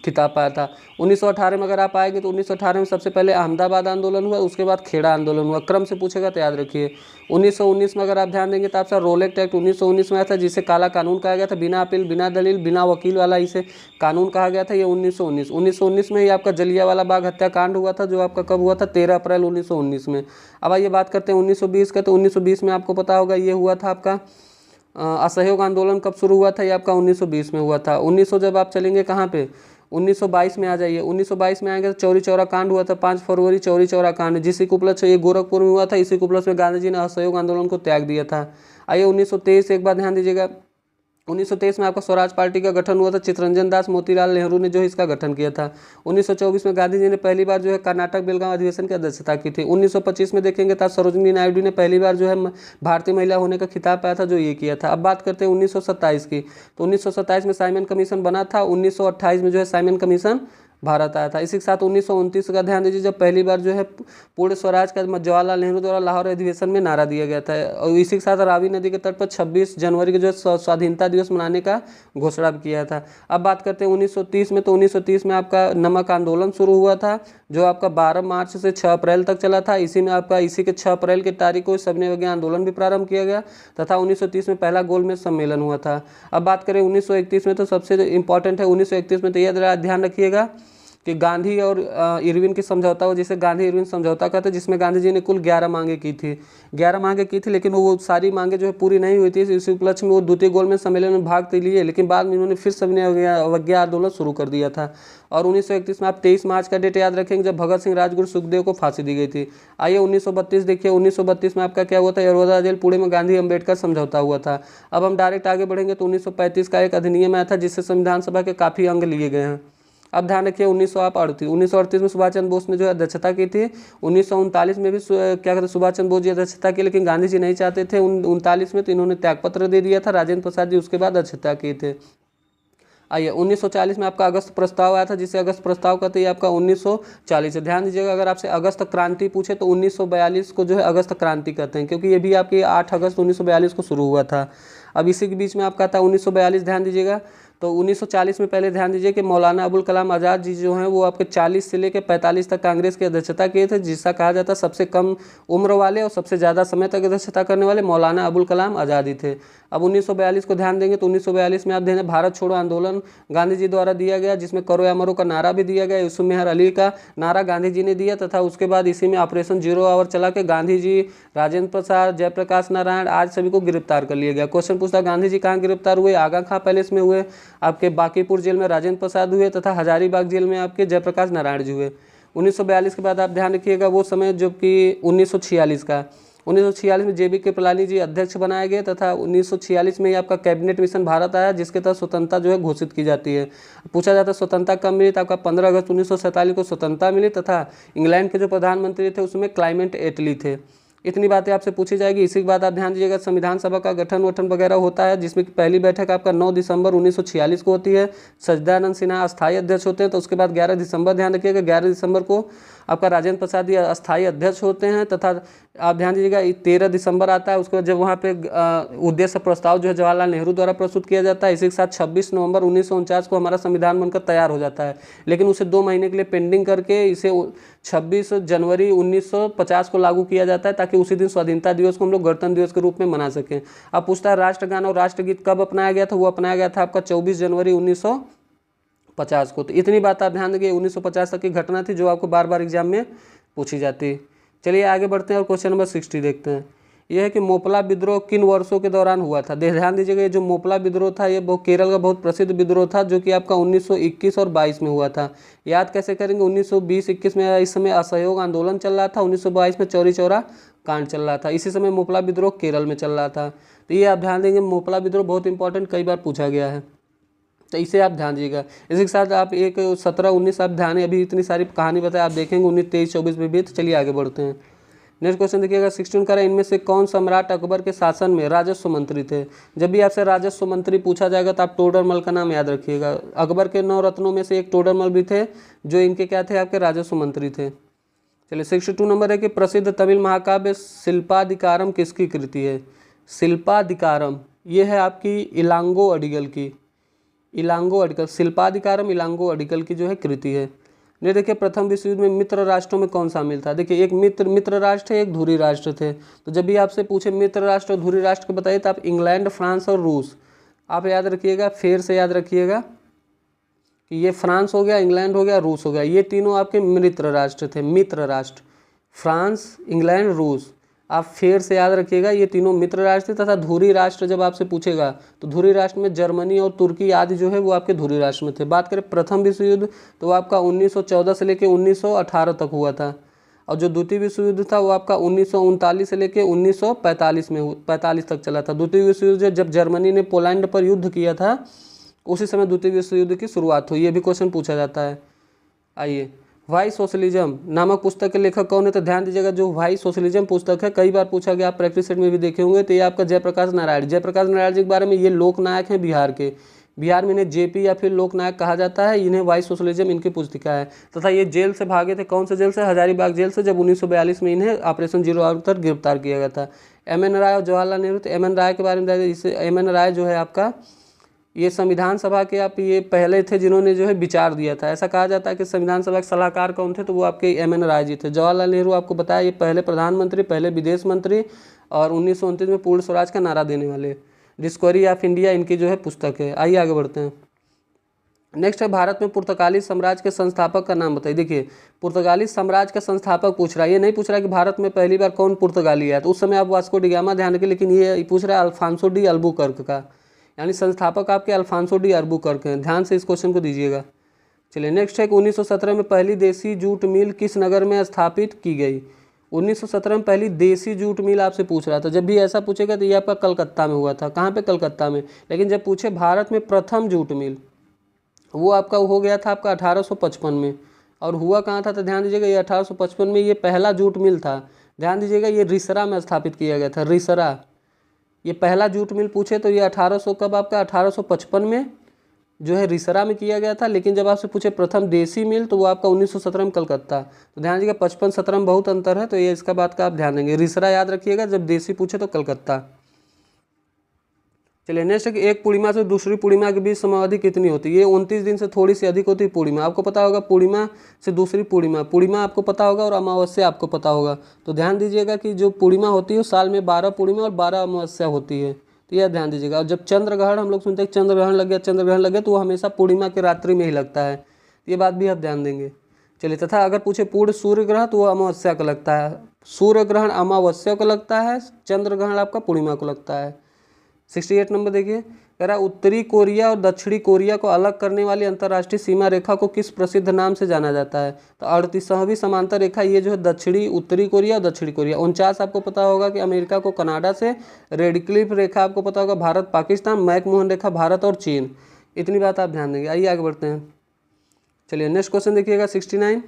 खिताब पाया था। 1918 में अगर आप आएंगे तो 1918 में सबसे पहले अहमदाबाद आंदोलन हुआ, उसके बाद खेड़ा आंदोलन हुआ। क्रम से पूछेगा तो याद रखिए। 1919 में अगर आप ध्यान देंगे तो आपका रोलेक्ट एक्ट 1919 में आया था, जिसे काला कानून कहा गया था। बिना अपील, बिना दलील, बिना वकील वाला इसे कानून कहा गया था। ये 1919 में ही आपका जलियांवाला बाग हत्याकांड हुआ था, जो आपका कब हुआ था, 13 अप्रैल 1919 में। अब आइए बात करते हैं 1920 का। तो 1920 में आपको पता होगा ये हुआ था आपका असहयोग आंदोलन कब शुरू हुआ था, ये आपका 1920 में हुआ था। 1900 जब आप चलेंगे कहाँ पे, 1922 में आ जाइए। 1922 में आएंगे तो चौरी चौरा कांड हुआ था, 5 फरवरी चौरी चौरा कांड, जिसकी उपलक्ष्य ये गोरखपुर में हुआ था। इसी उपलक्ष्य में गांधी जी ने असहयोग आंदोलन को त्याग दिया था। आइए 1923 एक बार ध्यान दीजिएगा। 1923 में आपका स्वराज पार्टी का गठन हुआ था, चित्तरंजन दास मोतीलाल नेहरू ने जो इसका गठन किया था। 1924 में गांधी जी ने पहली बार जो है कर्नाटक बेलगांव अधिवेशन की अध्यक्षता की थी। 1925 में देखेंगे तो सरोजिनी नायडू ने पहली बार जो है भारतीय महिला होने का खिताब पाया था, जो ये किया था। अब बात करते हैं 1927 की। तो 1927 में साइमन कमीशन बना था। 1928 में जो है साइमन कमीशन भारत आया था। इसी के साथ 1929 का ध्यान दीजिए जब पहली बार जो है पूर्ण स्वराज का जवाहरलाल नेहरू द्वारा लाहौर अधिवेशन में नारा दिया गया था। और इसी के साथ रावी नदी के तट पर 26 जनवरी को जो है स्वाधीनता दिवस मनाने का घोषणा भी किया था। अब बात करते हैं 1930 में। तो 1930 में आपका नमक आंदोलन शुरू हुआ था, जो आपका 12 मार्च से 6 अप्रैल तक चला था। इसी में आपका इसी के 6 अप्रैल की तारीख को सविनय अवज्ञा आंदोलन भी प्रारंभ किया गया तथा 1930 में पहला गोलमेज सम्मेलन हुआ था। अब बात करें 1931 में, तो सबसे इंपॉर्टेंट है 1931 में, तो यह ध्यान रखिएगा कि गांधी और इरविन की समझौता हो, जिसे गांधी इरविन समझौता कहते हैं, जिसमें गांधी जी ने कुल 11 मांगे की थी। 11 मांगे की थी, लेकिन वो सारी मांगे जो है पूरी नहीं हुई थी। इसी उपलक्ष्य में वो द्वितीय गोलमेज सम्मेलन में भाग लिए, लेकिन बाद में उन्होंने फिर सविनय अवज्ञा आंदोलन शुरू कर दिया था। और 1931 में आप 23 मार्च का डेट याद रखेंगे जब भगत सिंह, राजगुरु, सुखदेव को फांसी दी गई थी। आइए 1932 देखिए। 1932 में आपका क्या हुआ था, यरवदा जेल पुणे में गांधी अम्बेडकर समझौता हुआ था। अब हम डायरेक्ट आगे बढ़ेंगे तो 1935 का एक अधिनियम आया था, जिससे संविधान सभा के काफ़ी अंग लिए गए हैं। अब ध्यान रखिए 1938 में सुभाष चंद्र बोस ने जो है अध्यक्षता की थी। 1939 में भी क्या कहते हैं सुभाष चंद्र बोस जी अध्यक्षता की, लेकिन गांधी जी नहीं चाहते थे 39 में, तो इन्होंने त्यागपत्र दे दिया था। राजेंद्र प्रसाद जी उसके बाद अध्यक्षता की थे। आइए 1940 में आपका अगस्त प्रस्ताव आया था, जिसे अगस्त प्रस्ताव कहते हैं, आपका 1940 है। ध्यान दीजिएगा, अगर आपसे अगस्त क्रांति पूछे तो 1942 को जो है अगस्त क्रांति कहते हैं, क्योंकि ये भी आपकी 8 अगस्त 1942 को शुरू हुआ था। अब इसी के बीच में आपका था 1942, ध्यान दीजिएगा। तो 1940 में पहले ध्यान दीजिए कि मौलाना अबुल कलाम आज़ाद जी जो हैं वो आपके 40 से लेकर 45 तक कांग्रेस की अध्यक्षता किए थे, जिसका कहा जाता है सबसे कम उम्र वाले और सबसे ज़्यादा समय तक अध्यक्षता करने वाले मौलाना अबुल कलाम आज़ाद ही थे। अब 1942 को ध्यान देंगे तो 1942 में आप देखें भारत छोड़ो आंदोलन गांधी जी द्वारा दिया गया, जिसमें करो या मरो का नारा भी दिया गया। यूसुफ मेहर अली का नारा गांधी जी ने दिया, तथा उसके बाद इसी में ऑपरेशन जीरो आवर चला के गांधी जी, राजेंद्र प्रसाद, जयप्रकाश नारायण आज सभी को गिरफ्तार कर लिया गया। क्वेश्चन पूछता गांधी जी कहाँ गिरफ्तार हुए? आगा खां पैलेस में हुए, आपके बांकीपुर जेल में राजेंद्र प्रसाद हुए, तथा हजारीबाग जेल में आपके जयप्रकाश नारायण जी हुए। 1942 के बाद आप ध्यान रखिएगा वो समय जो कि 1946 का, 1946 में JB कृपलानी जी अध्यक्ष बनाए गए, तथा 1946 में ही आपका कैबिनेट मिशन भारत आया, जिसके तहत स्वतंत्रता जो है घोषित की जाती है। पूछा जाता है स्वतंत्रता कब मिली, तो आपका 15 अगस्त 1947 को स्वतंत्रता मिली, तथा इंग्लैंड के जो प्रधानमंत्री थे उसमें क्लाइमेट एटली थे। इतनी बातें आपसे पूछी जाएगी। इसी के बाद आप ध्यान दीजिएगा संविधान सभा का गठन वठन वगैरह होता है, जिसमें पहली बैठक आपका 9 दिसंबर 1946 को होती है। सच्चिदानंद सिन्हा अस्थायी अध्यक्ष होते हैं। तो उसके बाद 11 दिसंबर ध्यान रखिएगा, 11 दिसंबर को आपका राजेंद्र प्रसाद जी अस्थायी अध्यक्ष होते हैं, तथा आप ध्यान दीजिएगा 13 दिसंबर आता है। उसके बाद जब वहाँ पे उद्देश्य प्रस्ताव जो है जवाहरलाल नेहरू द्वारा प्रस्तुत किया जाता है। इसी के साथ 26 नवंबर 1949 को हमारा संविधान बनकर तैयार हो जाता है, लेकिन उसे 2 महीने के लिए पेंडिंग करके इसे 26 जनवरी 1950 को लागू किया जाता है, ताकि उसी दिन स्वाधीनता दिवस को हम लोग गणतंत्र दिवस के रूप में मना सकें। अब पूछता है राष्ट्रगान और राष्ट्रगीत कब अपनाया गया था? वो अपनाया गया था आपका 24 जनवरी 1950 को। तो इतनी बात आप ध्यान देंगे, 1950 तक की घटना थी जो आपको बार बार एग्जाम में पूछी जाती। चलिए आगे बढ़ते हैं और क्वेश्चन नंबर 60 देखते हैं। यह है कि मोपला विद्रोह किन वर्षों के दौरान हुआ था? ध्यान दीजिएगा, ये जो मोपला विद्रोह था ये केरल का बहुत प्रसिद्ध विद्रोह था, जो कि आपका 1921 और 22 में हुआ था। याद कैसे करेंगे? 1920-21 में इस समय असहयोग आंदोलन चल रहा था, 1922 में चौरी चौरा कांड चल रहा था। इसी समय मोपला विद्रोह केरल में चल रहा था। तो ये आप ध्यान देंगे, मोपला विद्रोह बहुत इंपॉर्टेंट, कई बार पूछा गया है, तो इसे आप ध्यान दीजिएगा। इसी के साथ आप एक 17-19 आप ध्यान, अभी इतनी सारी कहानी बताए आप देखेंगे 19, 23, 24 में भी। तो चलिए आगे बढ़ते हैं। नेक्स्ट क्वेश्चन देखिएगा 16 का, इनमें से कौन सम्राट अकबर के शासन में राजस्व मंत्री थे? जब भी आपसे राजस्व मंत्री पूछा जाएगा तो आप टोडरमल का नाम याद रखिएगा। अकबर के 9 रत्नों में से एक टोडरमल भी थे, जो इनके क्या थे? आपके राजस्व मंत्री थे। चलिए 62 नंबर है कि प्रसिद्ध तमिल महाकाव्य शिल्पाधिकारम किसकी कृति है? शिल्पाधिकारम ये है आपकी इलांगो अडिगल की, इलांगो अडिगल, शिल्पाधिकारम इलांगो अडिगल की जो है कृति है। नहीं देखिए, प्रथम विश्व युद्ध में मित्र राष्ट्रों में कौन शामिल था? देखिए, एक मित्र राष्ट्र है, एक धुरी राष्ट्र थे। तो जब भी आपसे पूछे मित्र राष्ट्र और धुरी राष्ट्र को बताइए तो आप इंग्लैंड, फ्रांस और रूस आप याद रखिएगा। फिर से याद रखिएगा कि ये फ्रांस हो गया, इंग्लैंड हो गया, रूस हो गया, ये तीनों आपके मित्र राष्ट्र थे। मित्र राष्ट्र फ्रांस, इंग्लैंड, रूस, आप फिर से याद रखिएगा ये तीनों मित्र राष्ट्र थे। तथा धुरी राष्ट्र जब आपसे पूछेगा तो धुरी राष्ट्र में जर्मनी और तुर्की आदि जो है वो आपके धुरी राष्ट्र में थे। बात करें प्रथम विश्व युद्ध तो वो आपका 1914 से लेकर 1918 तक हुआ था, और जो द्वितीय विश्व युद्ध था वो आपका 1939 से लेकर 1945 तक चला था। द्वितीय विश्व युद्ध जब जर्मनी ने पोलैंड पर युद्ध किया था उसी समय द्वितीय विश्व युद्ध की शुरुआत हुई। ये भी क्वेश्चन पूछा जाता है। आइए, वाई सोशलिज्म नामक पुस्तक के लेखक कौन है? तो ध्यान दीजिएगा, जो वाई सोशलिज्म पुस्तक है कई बार पूछा गया, आप प्रैक्टिस सेट में भी देखे होंगे। तो ये आपका जयप्रकाश नारायण, जयप्रकाश नारायण जी के बारे में, ये लोकनायक हैं बिहार के। बिहार में इन्हें JP या फिर लोकनायक कहा जाता है। इन्हें वाई सोशलिज्म इनकी पुस्तिका है। तथा ये जेल से भागे थे, कौन से जेल से? हजारीबाग जेल से, जब 1942 में इन्हें ऑपरेशन जीरो आवर तक गिरफ्तार किया गया था। MN राय और जवाहरलाल नेहरू। तो MN राय के बारे में, इसे MN राय जो है आपका ये संविधान सभा के आप ये पहले थे जिन्होंने जो है विचार दिया था। ऐसा कहा जाता है कि संविधान सभा के सलाहकार कौन थे? तो वो आपके MN राय जी थे। जवाहरलाल नेहरू आपको बताया ये पहले प्रधानमंत्री, पहले विदेश मंत्री, और 1929 में पूर्ण स्वराज का नारा देने वाले। डिस्कवरी ऑफ इंडिया इनकी जो है पुस्तक है। आइए आगे बढ़ते हैं। नेक्स्ट है, भारत में पुर्तगाली साम्राज्य के संस्थापक का नाम बताइए। देखिए, पुर्तगाली साम्राज्य का संस्थापक पूछ रहा है, ये नहीं पूछ रहा है कि भारत में पहली बार कौन पुर्तगाली आया। तो उस समय आप वास्को डी गामा ध्यान रखिए, लेकिन ये पूछ रहा है अल्फांसो डी अल्बुकर्क का, यानी संस्थापक आपके अल्फांसो डी अल्बुकर्क हैं। ध्यान से इस क्वेश्चन को दीजिएगा। चलिए नेक्स्ट है कि 1917 में पहली देसी जूट मिल किस नगर में स्थापित की गई? 1917 में पहली देसी जूट मिल आपसे पूछ रहा था। जब भी ऐसा पूछेगा तो ये आपका कलकत्ता में हुआ था। कहाँ पे? कलकत्ता में। लेकिन जब पूछे भारत में प्रथम जूट मिल, वो आपका हो गया था आपका 1855 में। और हुआ कहाँ था? तो ध्यान दीजिएगा, ये 1855 में ये पहला जूट मिल था। ध्यान दीजिएगा, ये रिसरा में स्थापित किया गया था। रिसरा, ये पहला जूट मिल पूछे तो ये 1800 कब? आपका 1855 में जो है रिसरा में किया गया था, लेकिन जब आपसे पूछे प्रथम देसी मिल तो वो आपका 1917 में कलकत्ता। तो ध्यान दीजिएगा 55-17 में बहुत अंतर है, तो ये इसका बात का आप ध्यान देंगे। रिसरा याद रखिएगा, जब देसी पूछे तो कलकत्ता। चलिए नेक्स्ट है कि एक पूर्णिमा से दूसरी पूर्णिमा के बीच समयावधि कितनी होती है। ये 29 दिन से थोड़ी सी अधिक होती है पूर्णिमा। आपको पता होगा पूर्णिमा से दूसरी पूर्णिमा, पूर्णिमा आपको पता होगा और अमावस्या आपको पता होगा। तो ध्यान दीजिएगा कि जो पूर्णिमा होती है वो साल में 12 पूर्णिमा और 12 अमावस्या होती है, तो यह ध्यान दीजिएगा। और जब चंद्र ग्रहण, हम लोग सुनते हैं चंद्र ग्रहण लग गया, चंद्र ग्रहण लग गया, तो वो हमेशा पूर्णिमा के रात्रि में ही लगता है, ये बात भी आप ध्यान देंगे। चलिए, तथा अगर पूछे पूर्ण सूर्य ग्रहण तो वो अमावस्या का लगता है, सूर्य ग्रहण अमावस्या को लगता है, चंद्र ग्रहण आपका पूर्णिमा को लगता है। 68 नंबर देखिए, कह रहा उत्तरी कोरिया और दक्षिणी कोरिया को अलग करने वाली अंतर्राष्ट्रीय सीमा रेखा को किस प्रसिद्ध नाम से जाना जाता है। तो 38वीं समांतर रेखा, ये जो है दक्षिणी उत्तरी कोरिया और दक्षिणी कोरिया। 49 आपको पता होगा कि अमेरिका को कनाडा से, रेडक्लिफ रेखा आपको पता होगा भारत पाकिस्तान, मैकमोहन रेखा भारत और चीन। इतनी बात आप ध्यान देंगे। आइए आगे बढ़ते हैं। चलिए नेक्स्ट क्वेश्चन देखिएगा 69,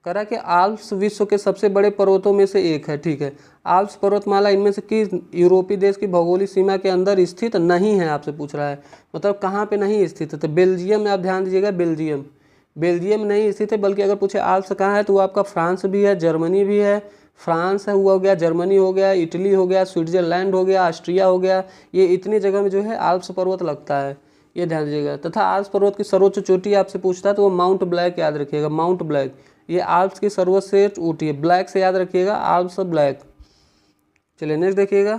करा कि आल्प्स विश्व के सबसे बड़े पर्वतों में से एक है। ठीक है, आल्प्स पर्वतमाला इनमें से किस यूरोपीय देश की भौगोलिक सीमा के अंदर स्थित नहीं है, आपसे पूछ रहा है। मतलब कहाँ पे नहीं स्थित है, तो बेल्जियम में आप ध्यान दीजिएगा, बेल्जियम, बेल्जियम नहीं स्थित है। बल्कि अगर पूछे आल्प्स कहाँ है तो वो आपका फ्रांस भी है, जर्मनी भी है। फ्रांस है हुआ हो गया, जर्मनी हो गया, इटली हो गया, स्विट्जरलैंड हो गया, ऑस्ट्रिया हो गया, ये इतनी जगह में जो है आल्प्स पर्वत लगता है, ये ध्यान दीजिएगा। तथा आल्प्स पर्वत की सर्वोच्च चोटी आपसे पूछता है तो वो माउंट ब्लैक याद रखिएगा, माउंट ब्लैक, ये आल्प्स की सर्वश्रेष्ठ ऊँटी है, ब्लैक से याद रखिएगा, आल्प्स ब्लैक। चलिए नेक्स्ट देखिएगा,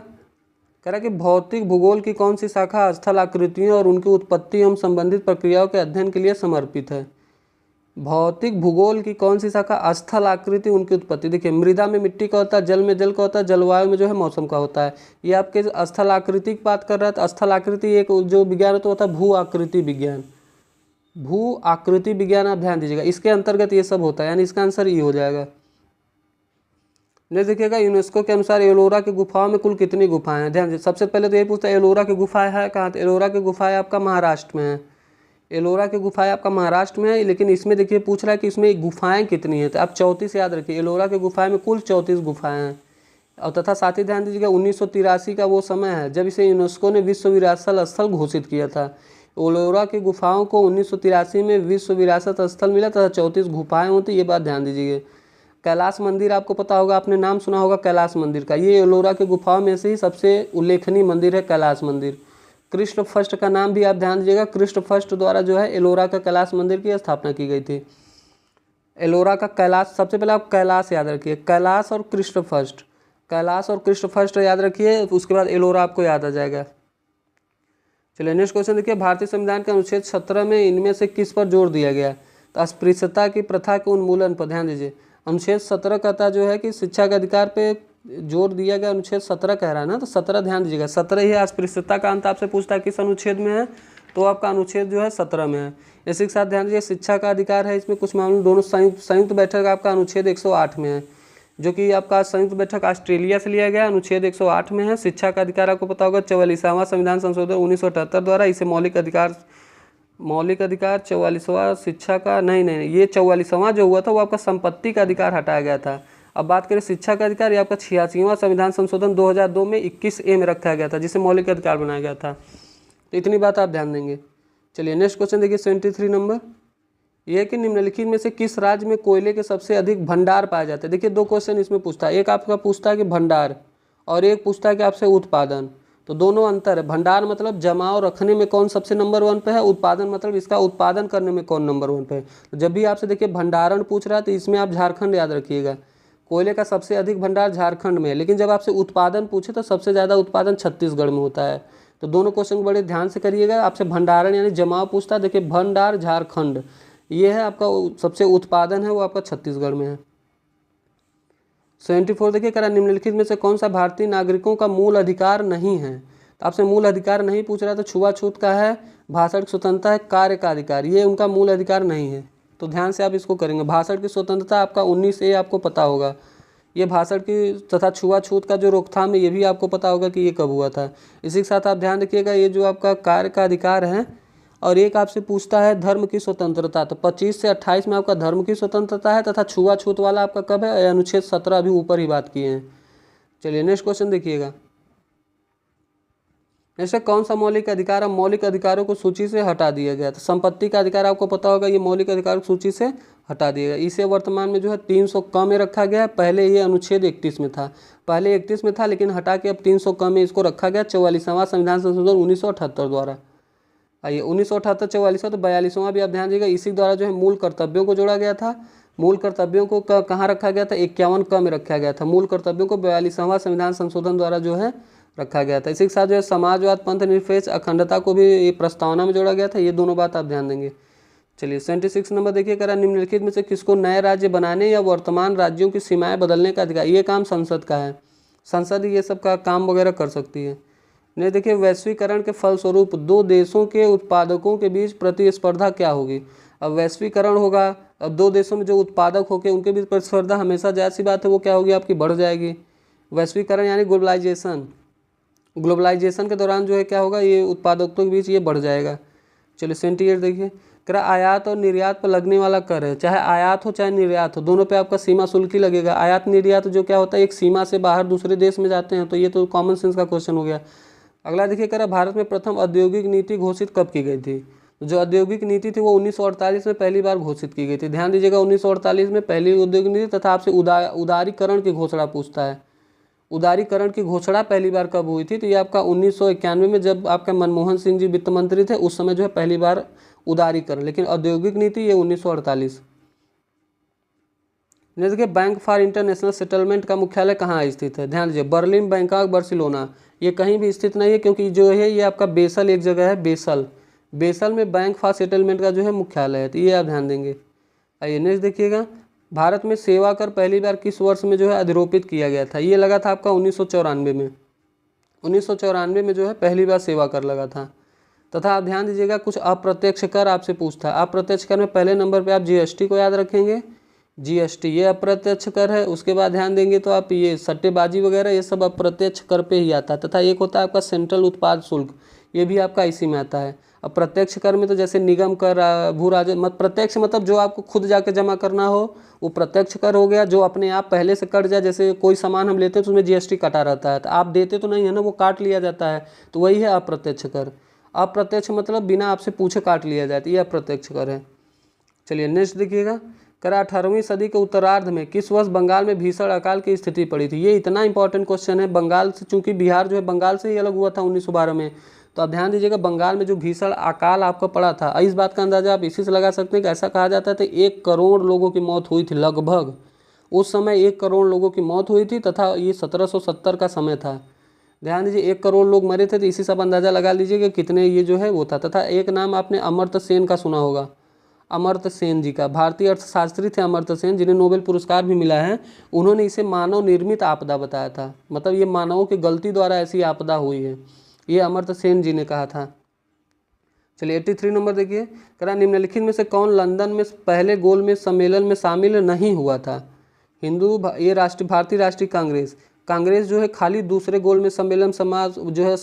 कह रहा कि भौतिक भूगोल की कौन सी शाखा स्थल आकृतियों और उनकी उत्पत्ति एवं संबंधित प्रक्रियाओं के अध्ययन के लिए समर्पित है। भौतिक भूगोल की कौन सी शाखा स्थल आकृति उनकी उत्पत्ति। देखिए, मृदा में मिट्टी का होता है, जल में जल का होता है, जलवायु में जो है मौसम का होता है। ये आपके स्थल आकृति की बात कर रहा है, तो स्थल आकृति एक जो विज्ञान होता है भू आकृति विज्ञान, भू आकृति विज्ञान आप ध्यान दीजिएगा, इसके अंतर्गत ये सब होता है, यानी इसका आंसर ई हो जाएगा। नेक्स्ट देखिएगा, यूनेस्को के अनुसार एलोरा की गुफाओं में कुल कितनी गुफाएं हैं। ध्यान दीजिए, सबसे पहले तो ये पूछता है एलोरा की गुफाएं है कहाँ। तो एलोरा की गुफाएं आपका महाराष्ट्र में है, एलोरा की गुफाएं आपका महाराष्ट्र में है। लेकिन इसमें देखिए पूछ रहा है कि इसमें गुफाएं कितनी हैं, तो आप 34 याद रखिए, एलोरा की गुफाएं में कुल 34 गुफाएं हैं। और तथा साथ ही ध्यान दीजिएगा 1983 का वो समय है जब इसे यूनेस्को ने विश्व विरासत स्थल घोषित किया था। एलोरा की गुफाओं को 1983 में विश्व विरासत स्थल मिला तथा 34 गुफाएं होती, ये बात ध्यान दीजिए। कैलाश मंदिर आपको पता होगा, आपने नाम सुना होगा कैलाश मंदिर का, ये एलोरा की गुफाओं में से ही सबसे उल्लेखनीय मंदिर है कैलाश मंदिर। कृष्ण फर्स्ट का नाम भी आप ध्यान दीजिएगा, कृष्ण फर्स्ट द्वारा जो है एलोरा का कैलाश मंदिर की स्थापना की गई थी। एलोरा का कैलाश, सबसे पहले आप कैलाश याद रखिए, कैलाश और कृष्ण फर्स्ट, कैलाश और कृष्ण फर्स्ट याद रखिए, उसके बाद एलोरा आपको याद आ जाएगा। चलिए नेक्स्ट क्वेश्चन देखिए, भारतीय संविधान के अनुच्छेद 17 में इनमें से किस पर जोर दिया गया। तो अस्पृश्यता की प्रथा के उन्मूलन पर ध्यान दीजिए। अनुच्छेद 17 कहता जो है कि शिक्षा के अधिकार पे जोर दिया गया, अनुच्छेद 17 कह रहा है ना, तो 17 ध्यान दीजिएगा, 17 ही अस्पृश्यता का अंत आपसे पूछता है किस अनुच्छेद में है, तो आपका अनुच्छेद जो है 17 में है। इसी के साथ ध्यान दीजिए शिक्षा का अधिकार है, इसमें कुछ मामले दोनों संयुक्त बैठक आपका अनुच्छेद 108 में है, जो कि आपका संयुक्त बैठक ऑस्ट्रेलिया से लिया गया, अनुच्छेद 108 में है। शिक्षा का अधिकार आपको पता होगा 44वां संविधान संशोधन 1978 द्वारा, इसे मौलिक अधिकार 44वां शिक्षा का नहीं, ये 44वां जो हुआ था वो आपका संपत्ति का अधिकार हटाया गया था। अब बात करें शिक्षा का अधिकार, ये आपका 86वां संविधान संशोधन 2002 में 21A में रखा गया था, जिसे मौलिक अधिकार बनाया गया था। तो इतनी बात आप ध्यान देंगे। चलिए नेक्स्ट क्वेश्चन देखिए 73 नंबर, यह कि निम्नलिखित में से किस राज्य में कोयले के सबसे अधिक भंडार पाए जाते हैं। देखिए 2 क्वेश्चन इसमें पूछता है, एक आपका पूछता है कि भंडार और एक पूछता है कि आपसे उत्पादन, तो दोनों अंतर है। भंडार मतलब जमा और रखने में कौन सबसे नंबर 1 पे है, उत्पादन मतलब इसका उत्पादन करने में कौन नंबर 1 पे है। तो जब भी आपसे देखिए भंडारण पूछ रहा है तो इसमें आप झारखंड याद रखिएगा, कोयले का सबसे अधिक भंडार झारखंड में है। लेकिन जब आपसे उत्पादन पूछे तो सबसे ज़्यादा उत्पादन छत्तीसगढ़ में होता है। तो दोनों क्वेश्चन बड़े ध्यान से करिएगा। आपसे भंडारण यानी जमाव पूछता है, देखिए भंडार झारखंड, ये है आपका सबसे उत्पादन है वो आपका छत्तीसगढ़ में है। 74 देखिए कह रहा निम्नलिखित में से कौन सा भारतीय नागरिकों का मूल अधिकार नहीं है। तो आपसे मूल अधिकार नहीं पूछ रहा है, तो छुआछूत का है, भाषण की स्वतंत्रता है, कार्य का अधिकार, ये उनका मूल अधिकार नहीं है। तो ध्यान से आप इसको करेंगे। भाषण की स्वतंत्रता आपका 19A आपको पता होगा, ये भाषण की तथा छुआछूत का जो रोकथाम है ये भी आपको पता होगा कि ये कब हुआ था। इसी के साथ आप ध्यान रखिएगा ये जो आपका कार्य का अधिकार है, और एक आपसे पूछता है धर्म की स्वतंत्रता, तो 25 से 28 में आपका धर्म की स्वतंत्रता है, तथा छुआछूत वाला आपका कब है, अनुच्छेद 17 अभी ऊपर ही बात किए हैं। चलिए नेक्स्ट क्वेश्चन देखिएगा, ऐसे कौन सा मौलिक अधिकार अब मौलिक अधिकारों को सूची से हटा दिया गया? तो संपत्ति का अधिकार आपको पता होगा, ये मौलिक अधिकारों की सूची से हटा दिया गया। इसे वर्तमान में जो है 300 क में रखा गया है। पहले ये अनुच्छेद 31 में था, पहले 31 में था, लेकिन हटा के अब 300 क में इसको रखा गया 44वां संविधान संशोधन 1978 द्वारा। आइए 1978 44वां, तो 42वां भी आप ध्यान दीजिएगा। इसी द्वारा जो है मूल कर्तव्यों को जोड़ा गया था। मूल कर्तव्यों को कहाँ रखा गया था? 51 क में रखा गया था। मूल कर्तव्यों को 42वां संविधान संशोधन द्वारा जो है रखा गया था। इसी के साथ जो है समाजवाद, पंथ निरपेक्ष, अखंडता को भी प्रस्तावना में जोड़ा गया था। ये दोनों बात आप ध्यान देंगे। चलिए 76 नंबर देखिए, कह रहा निम्नलिखित में से किसको नए राज्य बनाने या वर्तमान राज्यों की सीमाएं बदलने का अधिकार? ये काम संसद का है, संसद ये सब का काम वगैरह कर सकती है। नहीं देखिए, वैश्वीकरण के फलस्वरूप दो देशों के उत्पादकों के बीच प्रतिस्पर्धा क्या होगी? अब वैश्वीकरण होगा, अब दो देशों में जो उत्पादक होके उनके बीच प्रतिस्पर्धा हमेशा जायज़ सी बात है वो क्या होगी आपकी? बढ़ जाएगी। वैश्वीकरण यानी ग्लोबलाइजेशन, ग्लोबलाइजेशन के दौरान जो है क्या होगा? ये उत्पादकों के बीच ये बढ़ जाएगा। चलिए 78 देखिए, कह रहा आयात और निर्यात पर लगने वाला कर है, चाहे आयात हो चाहे निर्यात हो, दोनों पे आपका सीमा शुल्क ही लगेगा। आयात निर्यात जो क्या होता है? एक सीमा से बाहर दूसरे देश में जाते हैं, तो ये तो कॉमन सेंस का क्वेश्चन हो गया। अगला देखिए, कह रहा भारत में प्रथम औद्योगिक नीति घोषित कब की गई थी? जो औद्योगिक नीति थी वो 1948 में पहली बार घोषित की गई थी। ध्यान दीजिएगा, 1948 में पहली औद्योगिक नीति तथा आपसे उदारीकरण की घोषणा पूछता है। उदारीकरण की घोषणा पहली बार कब हुई थी? तो ये आपका 1991 में, जब आपका मनमोहन सिंह जी वित्त मंत्री थे, उस समय जो है पहली बार उदारीकरण। लेकिन औद्योगिक नीति ये 1948। देखिए, बैंक फॉर इंटरनेशनल सेटलमेंट का मुख्यालय कहाँ स्थित है? ध्यान दीजिए, बर्लिन, बैंकॉक, बार्सिलोना, ये कहीं भी स्थित नहीं है, क्योंकि जो है ये आपका बेसल एक जगह है, बेसल। बेसल में बैंक फॉर सेटलमेंट का जो है मुख्यालय है, तो ये आप ध्यान देंगे। आइए नेक्स्ट देखिएगा, भारत में सेवा कर पहली बार किस वर्ष में जो है अधिरोपित किया गया था? ये लगा था आपका 1994 में। 1994 में जो है पहली बार सेवा कर लगा था। तथा आप ध्यान दीजिएगा, कुछ अप्रत्यक्ष कर आपसे पूछता है। अप्रत्यक्ष कर में पहले नंबर पे आप जीएसटी को याद रखेंगे। जीएसटी ये अप्रत्यक्ष कर है। उसके बाद ध्यान देंगे तो आप ये सट्टेबाजी वगैरह ये सब अप्रत्यक्ष कर पे ही आता है। तथा एक होता है आपका सेंट्रल उत्पाद शुल्क, ये भी आपका इसी में आता है। अब प्रत्यक्ष कर में तो जैसे निगम कर, भू राजस्व, मत प्रत्यक्ष मतलब जो आपको खुद जाके जमा करना हो वो प्रत्यक्ष कर हो गया। जो अपने आप पहले से कट जाए, जैसे कोई सामान हम लेते हैं तो उसमें जीएसटी कटा रहता है, तो आप देते तो नहीं है ना, वो काट लिया जाता है, तो वही है अप्रत्यक्ष कर। अप्रत्यक्ष मतलब बिना आपसे पूछे काट लिया जाए, तो ये अप्रत्यक्ष कर है। चलिए नेक्स्ट देखिएगा, करा 18वीं सदी के उत्तरार्ध में किस वर्ष बंगाल में भीषण अकाल की स्थिति पड़ी थी? ये इतना इंपॉर्टेंट क्वेश्चन है। बंगाल से, चूंकि बिहार जो है बंगाल से ही अलग हुआ था 1912 में, तो आप ध्यान दीजिएगा बंगाल में जो भीषण अकाल आपको पड़ा था, इस बात का अंदाजा आप इसी से लगा सकते हैं कि ऐसा कहा जाता है कि 1 करोड़ लोगों की मौत हुई थी लगभग। उस समय 1 करोड़ लोगों की मौत हुई थी, तथा ये 1770 का समय था। ध्यान दीजिए 1 करोड़ लोग मरे थे, तो इसी से आप अंदाजा लगा लीजिए कि कितने ये जो है वो था। तथा एक नाम आपने अमर्त्य सेन का सुना होगा, अमर्त्य सेन जी का। भारतीय अर्थशास्त्री थे अमर्त्य सेन, जिन्हें नोबेल पुरस्कार भी मिला है। उन्होंने इसे मानव निर्मित आपदा बताया था, मतलब ये मानवों की गलती द्वारा ऐसी आपदा हुई है, ये अमर्त्य सेन जी ने कहा था। चलिए 83 नंबर देखिए, करा निम्नलिखित में से कौन लंदन में पहले गोलमेज सम्मेलन में शामिल नहीं हुआ था? ये भारतीय राष्ट्रीय कांग्रेस जो है खाली दूसरे गोलमेज सम्मेलन समाज जो है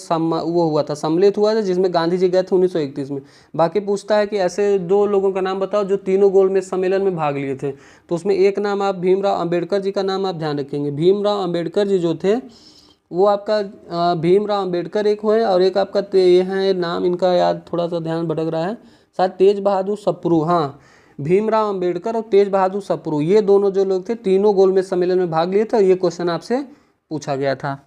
वो हुआ था, सम्मिलित हुआ था, जिसमें गांधी जी गए थे 1931 में। बाकी पूछता है कि ऐसे 2 लोगों का नाम बताओ जो तीनों गोलमेज सम्मेलन में भाग लिए थे, तो उसमें एक नाम आप भीमराव अंबेडकर जी का नाम आप ध्यान रखेंगे। भीमराव अंबेडकर जी जो थे वो आपका भीमराव अंबेडकर एक हुए, और एक आपका ये है नाम, इनका याद थोड़ा सा ध्यान भटक रहा है, शायद तेज बहादुर सप्रू। हाँ, भीमराव अंबेडकर और तेज बहादुर सप्रू, ये दोनों जो लोग थे तीनों गोलमेज सम्मेलन में भाग लिए थे, और ये क्वेश्चन आपसे पूछा गया था।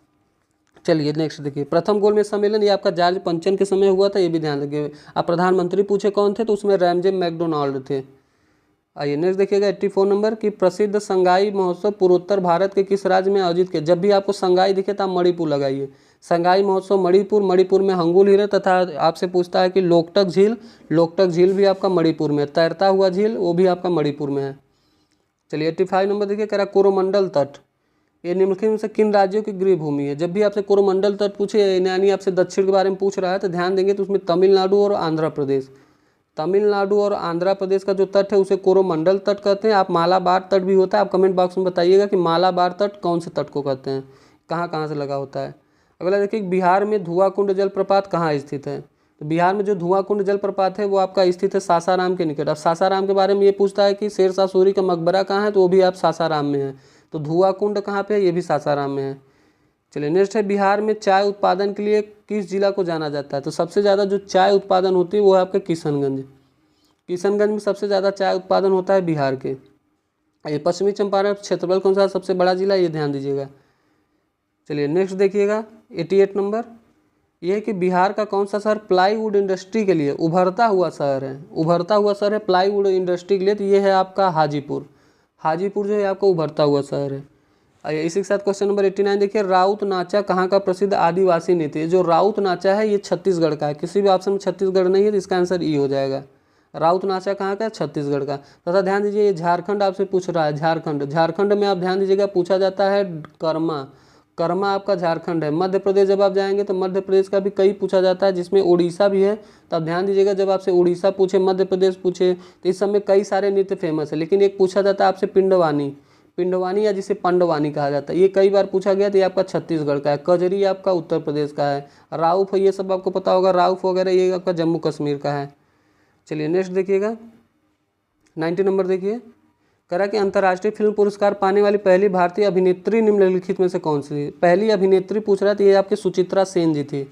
चलिए नेक्स्ट देखिए, प्रथम गोलमेज सम्मेलन ये आपका जॉर्ज पंचन के समय हुआ था, ये भी ध्यान रखिए। आप प्रधानमंत्री पूछे कौन थे, तो उसमें रैमजे मैकडोनाल्ड थे। आइए नेक्स्ट देखिएगा 84 नंबर की प्रसिद्ध संगाई महोत्सव पूर्वोत्तर भारत के किस राज्य में आयोजित किया? जब भी आपको संगाई दिखे तो आप मणिपुर लगाइए। संगाई महोत्सव मणिपुर में हंगुल हिरे। तथा आपसे पूछता है कि लोकटक झील भी आपका मणिपुर में, तैरता हुआ झील वो भी आपका मणिपुर में है। चलिए 85 नंबर देखिए, कह रहा कोरोमंडल तट ये निम्नलिखित में से किन राज्यों की गृह भूमि है? जब भी आपसे कोरोमंडल तट पूछे, यानी आपसे दक्षिण के बारे में पूछ रहा है, तो ध्यान देंगे तो उसमें तमिलनाडु और आंध्र प्रदेश, तमिलनाडु और आंध्र प्रदेश का जो तट है उसे कोरोमंडल तट कहते हैं। आप मालाबार तट भी होता है, आप कमेंट बॉक्स में बताइएगा कि मालाबार तट कौन से तट को कहते हैं, कहाँ कहाँ से लगा होता है। अगला देखिए, बिहार में धुआंकुंड जलप्रपात कहाँ स्थित है? तो बिहार में जो धुआंकुंड जलप्रपात है वो आपका स्थित है सासाराम के निकट। अब सासाराम के बारे में ये पूछता है कि शेरशाह सूरी का मकबरा कहाँ है, तो वो भी आप सासाराम में है। तो धुआंकुंड कहाँ पे है? ये भी सासाराम में है। चलिए नेक्स्ट है, बिहार में चाय उत्पादन के लिए किस जिला को जाना जाता है? तो सबसे ज़्यादा जो चाय उत्पादन होती है वो है आपके किशनगंज। किशनगंज में सबसे ज़्यादा चाय उत्पादन होता है बिहार के। ये पश्चिमी चंपारण क्षेत्रफल के अनुसार सबसे बड़ा जिला, ये ध्यान दीजिएगा। चलिए नेक्स्ट देखिएगा 88 नंबर, ये है कि बिहार का कौन सा शहर प्लाईवुड इंडस्ट्री के लिए उभरता हुआ शहर है? उभरता हुआ शहर है प्लाईवुड इंडस्ट्री के लिए, तो ये है आपका हाजीपुर। हाजीपुर जो है आपका उभरता हुआ शहर है। आइए इसी के साथ क्वेश्चन नंबर 89 देखिए, राउत नाचा कहाँ का प्रसिद्ध आदिवासी नृत्य? जो राउत नाचा है ये छत्तीसगढ़ का है। किसी भी ऑप्शन में छत्तीसगढ़ नहीं है तो इसका आंसर ई हो जाएगा। राउत नाचा कहाँ का? छत्तीसगढ़ का। तथा ध्यान दीजिए ये झारखंड आपसे पूछ रहा है। झारखंड में आप ध्यान दीजिएगा पूछा जाता है कर्मा। कर्मा आपका झारखंड है। मध्य प्रदेश जब आप जाएंगे तो मध्य प्रदेश का भी कई पूछा जाता है, जिसमें उड़ीसा भी है। तो आप ध्यान दीजिएगा जब आपसे उड़ीसा पूछे, मध्य प्रदेश पूछे, तो इस समय कई सारे नृत्य फेमस है। लेकिन एक पूछा जाता है आपसे पिंडवानी, पिंडवानी या जिसे पंडवानी कहा जाता है, ये कई बार पूछा गया। तो ये आपका छत्तीसगढ़ का है। कजरी आपका उत्तर प्रदेश का है। राउफ ये सब आपको पता होगा, राउफ वगैरह ये आपका जम्मू कश्मीर का है। चलिए नेक्स्ट देखिएगा 90 नंबर देखिए, करा कि अंतर्राष्ट्रीय फिल्म पुरस्कार पाने वाली पहली भारतीय अभिनेत्री निम्नलिखित में से कौन सी? पहली अभिनेत्री पूछ रहा था, ये आपकी सुचित्रा सेन जी थी।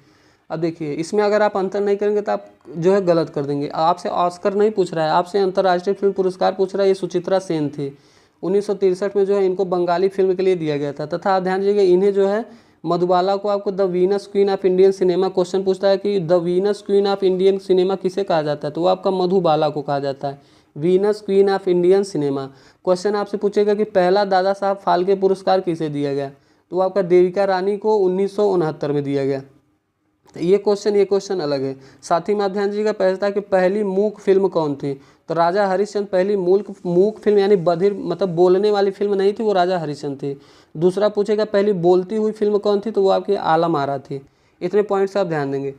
अब देखिए इसमें अगर आप अंतर नहीं करेंगे तो आप जो है गलत कर देंगे। आपसे ऑस्कर नहीं पूछ रहा है, आपसे अंतर्राष्ट्रीय फिल्म पुरस्कार पूछ रहा है। ये सुचित्रा सेन थी। 1963 में जो है इनको बंगाली फिल्म के लिए दिया गया था। तथा आप ध्यान दीजिएगा इन्हें जो है मधुबाला को आपको the Venus queen of Indian cinema, question पूछता है कि the Venus queen of Indian cinema किसे कहा जाता है? तो वो आपका मधुबाला को कहा जाता है। Venus queen of Indian cinema. Question आपसे पूछेगा कि पहला दादा साहब फाल्के पुरस्कार किसे दिया गया? तो आपका देविका रानी को 1969 में दिया गया। तो ये क्वेश्चन अलग है। साथ ही में आप ध्यान दीजिएगा पहला कि पहली मूक फिल्म कौन थी? तो राजा हरिश्चंद्र पहली मूक फिल्म यानी बधिर मतलब बोलने वाली फिल्म नहीं थी, वो राजा हरिश्चंद्र थी। दूसरा पूछेगा पहली बोलती हुई फिल्म कौन थी? तो वो आपकी आलम आरा थी। इतने पॉइंट्स आप ध्यान देंगे।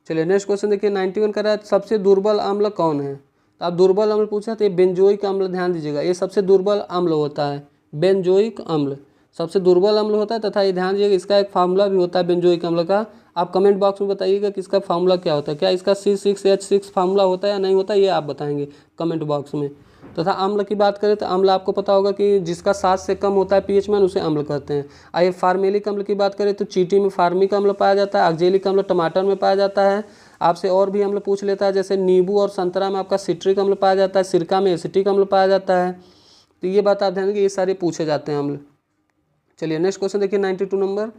चलिए नेक्स्ट क्वेश्चन देखिए 91 का रहा है, सबसे दुर्बल अम्ल कौन है? तो आप दुर्बल अम्ल पूछा तो ये बेंजोइक अम्ल, ध्यान दीजिएगा ये सबसे दुर्बल अम्ल होता है। बेंजोइक अम्ल सबसे दुर्बल अम्ल होता है। तथा ये ध्यान दीजिएगा इसका एक फार्मूला भी होता है बेंजोइक अम्ल का। आप कमेंट बॉक्स में बताइएगा कि इसका फार्मूला क्या होता है। क्या इसका C6H6 फार्मूला होता है या नहीं होता, ये आप बताएंगे कमेंट बॉक्स में। तथा अम्ल की बात करें तो अम्ल आपको पता होगा कि जिसका 7 से कम होता है pH मान उसे अम्ल कहते हैं। आइए फार्मेलिक अम्ल की बात करें तो चींटी में फार्मिक अम्ल पाया जाता है। ऑक्जेलिक अम्ल टमाटर में पाया जाता है। आपसे और भी अम्ल पूछ लेता है, जैसे नींबू और संतरा में आपका सिट्रिक अम्ल पाया जाता है। सिरका में एसिटिक अम्ल पाया जाता है। तो ये बात आप ध्यान देंगे, ये सारे पूछे जाते हैं अम्ल। चलिए नेक्स्ट क्वेश्चन देखिए 92 नंबर,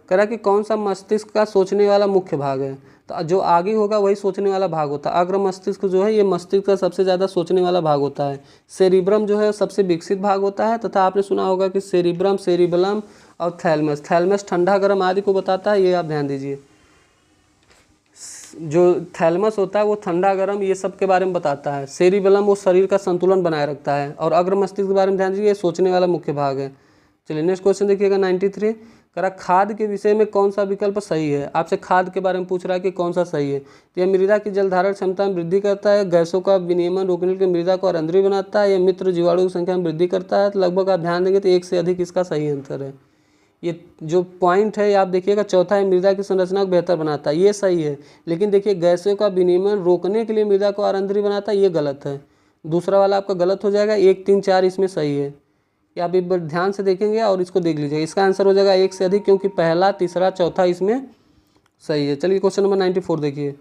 करा कि कौन सा मस्तिष्क का सोचने वाला मुख्य भाग है? तो जो आगे होगा वही सोचने वाला भाग होता है। अग्र मस्तिष्क जो है ये मस्तिष्क का सबसे ज़्यादा सोचने वाला भाग होता है। सेरिब्रम जो है सबसे विकसित भाग होता है। तथा आपने सुना होगा कि सेरिब्रम, सेरिबलम और थैलमस, थैलमस ठंडा गर्म आदि को बताता है, ये आप ध्यान दीजिए। जो थैलमस होता है वो ठंडा गर्म ये सब के बारे में बताता है। सेरिबलम वो शरीर का संतुलन बनाए रखता है। और अग्र मस्तिष्क के बारे में ध्यान दीजिए, ये सोचने वाला मुख्य भाग है। चलिए नेक्स्ट क्वेश्चन देखिएगा 93, करा खाद के विषय में कौन सा विकल्प सही है? आपसे खाद के बारे में पूछ रहा है कि कौन सा सही है। तो यह मृदा की जलधारण क्षमता में वृद्धि करता है, गैसों का विनियमन रोकने के लिए मृदा को अरंद्री बनाता है, या मित्र जीवाणु की संख्या में वृद्धि करता है। तो लगभग आप ध्यान देंगे तो एक से अधिक इसका सही आंसर है। ये जो पॉइंट है आप देखिएगा, चौथा है मृदा की संरचना को बेहतर बनाता है, ये सही है। लेकिन देखिए गैसों का विनियमन रोकने के लिए मृदा को अरंद्री बनाता है, ये गलत है। दूसरा वाला आपका गलत हो जाएगा। 1, 3, 4 इसमें सही है। ये आप एक बार ध्यान से देखेंगे और इसको देख लीजिएगा। इसका आंसर हो जाएगा एक से अधिक, क्योंकि पहला, तीसरा, चौथा इसमें सही है। चलिए क्वेश्चन नंबर 94 देखिए,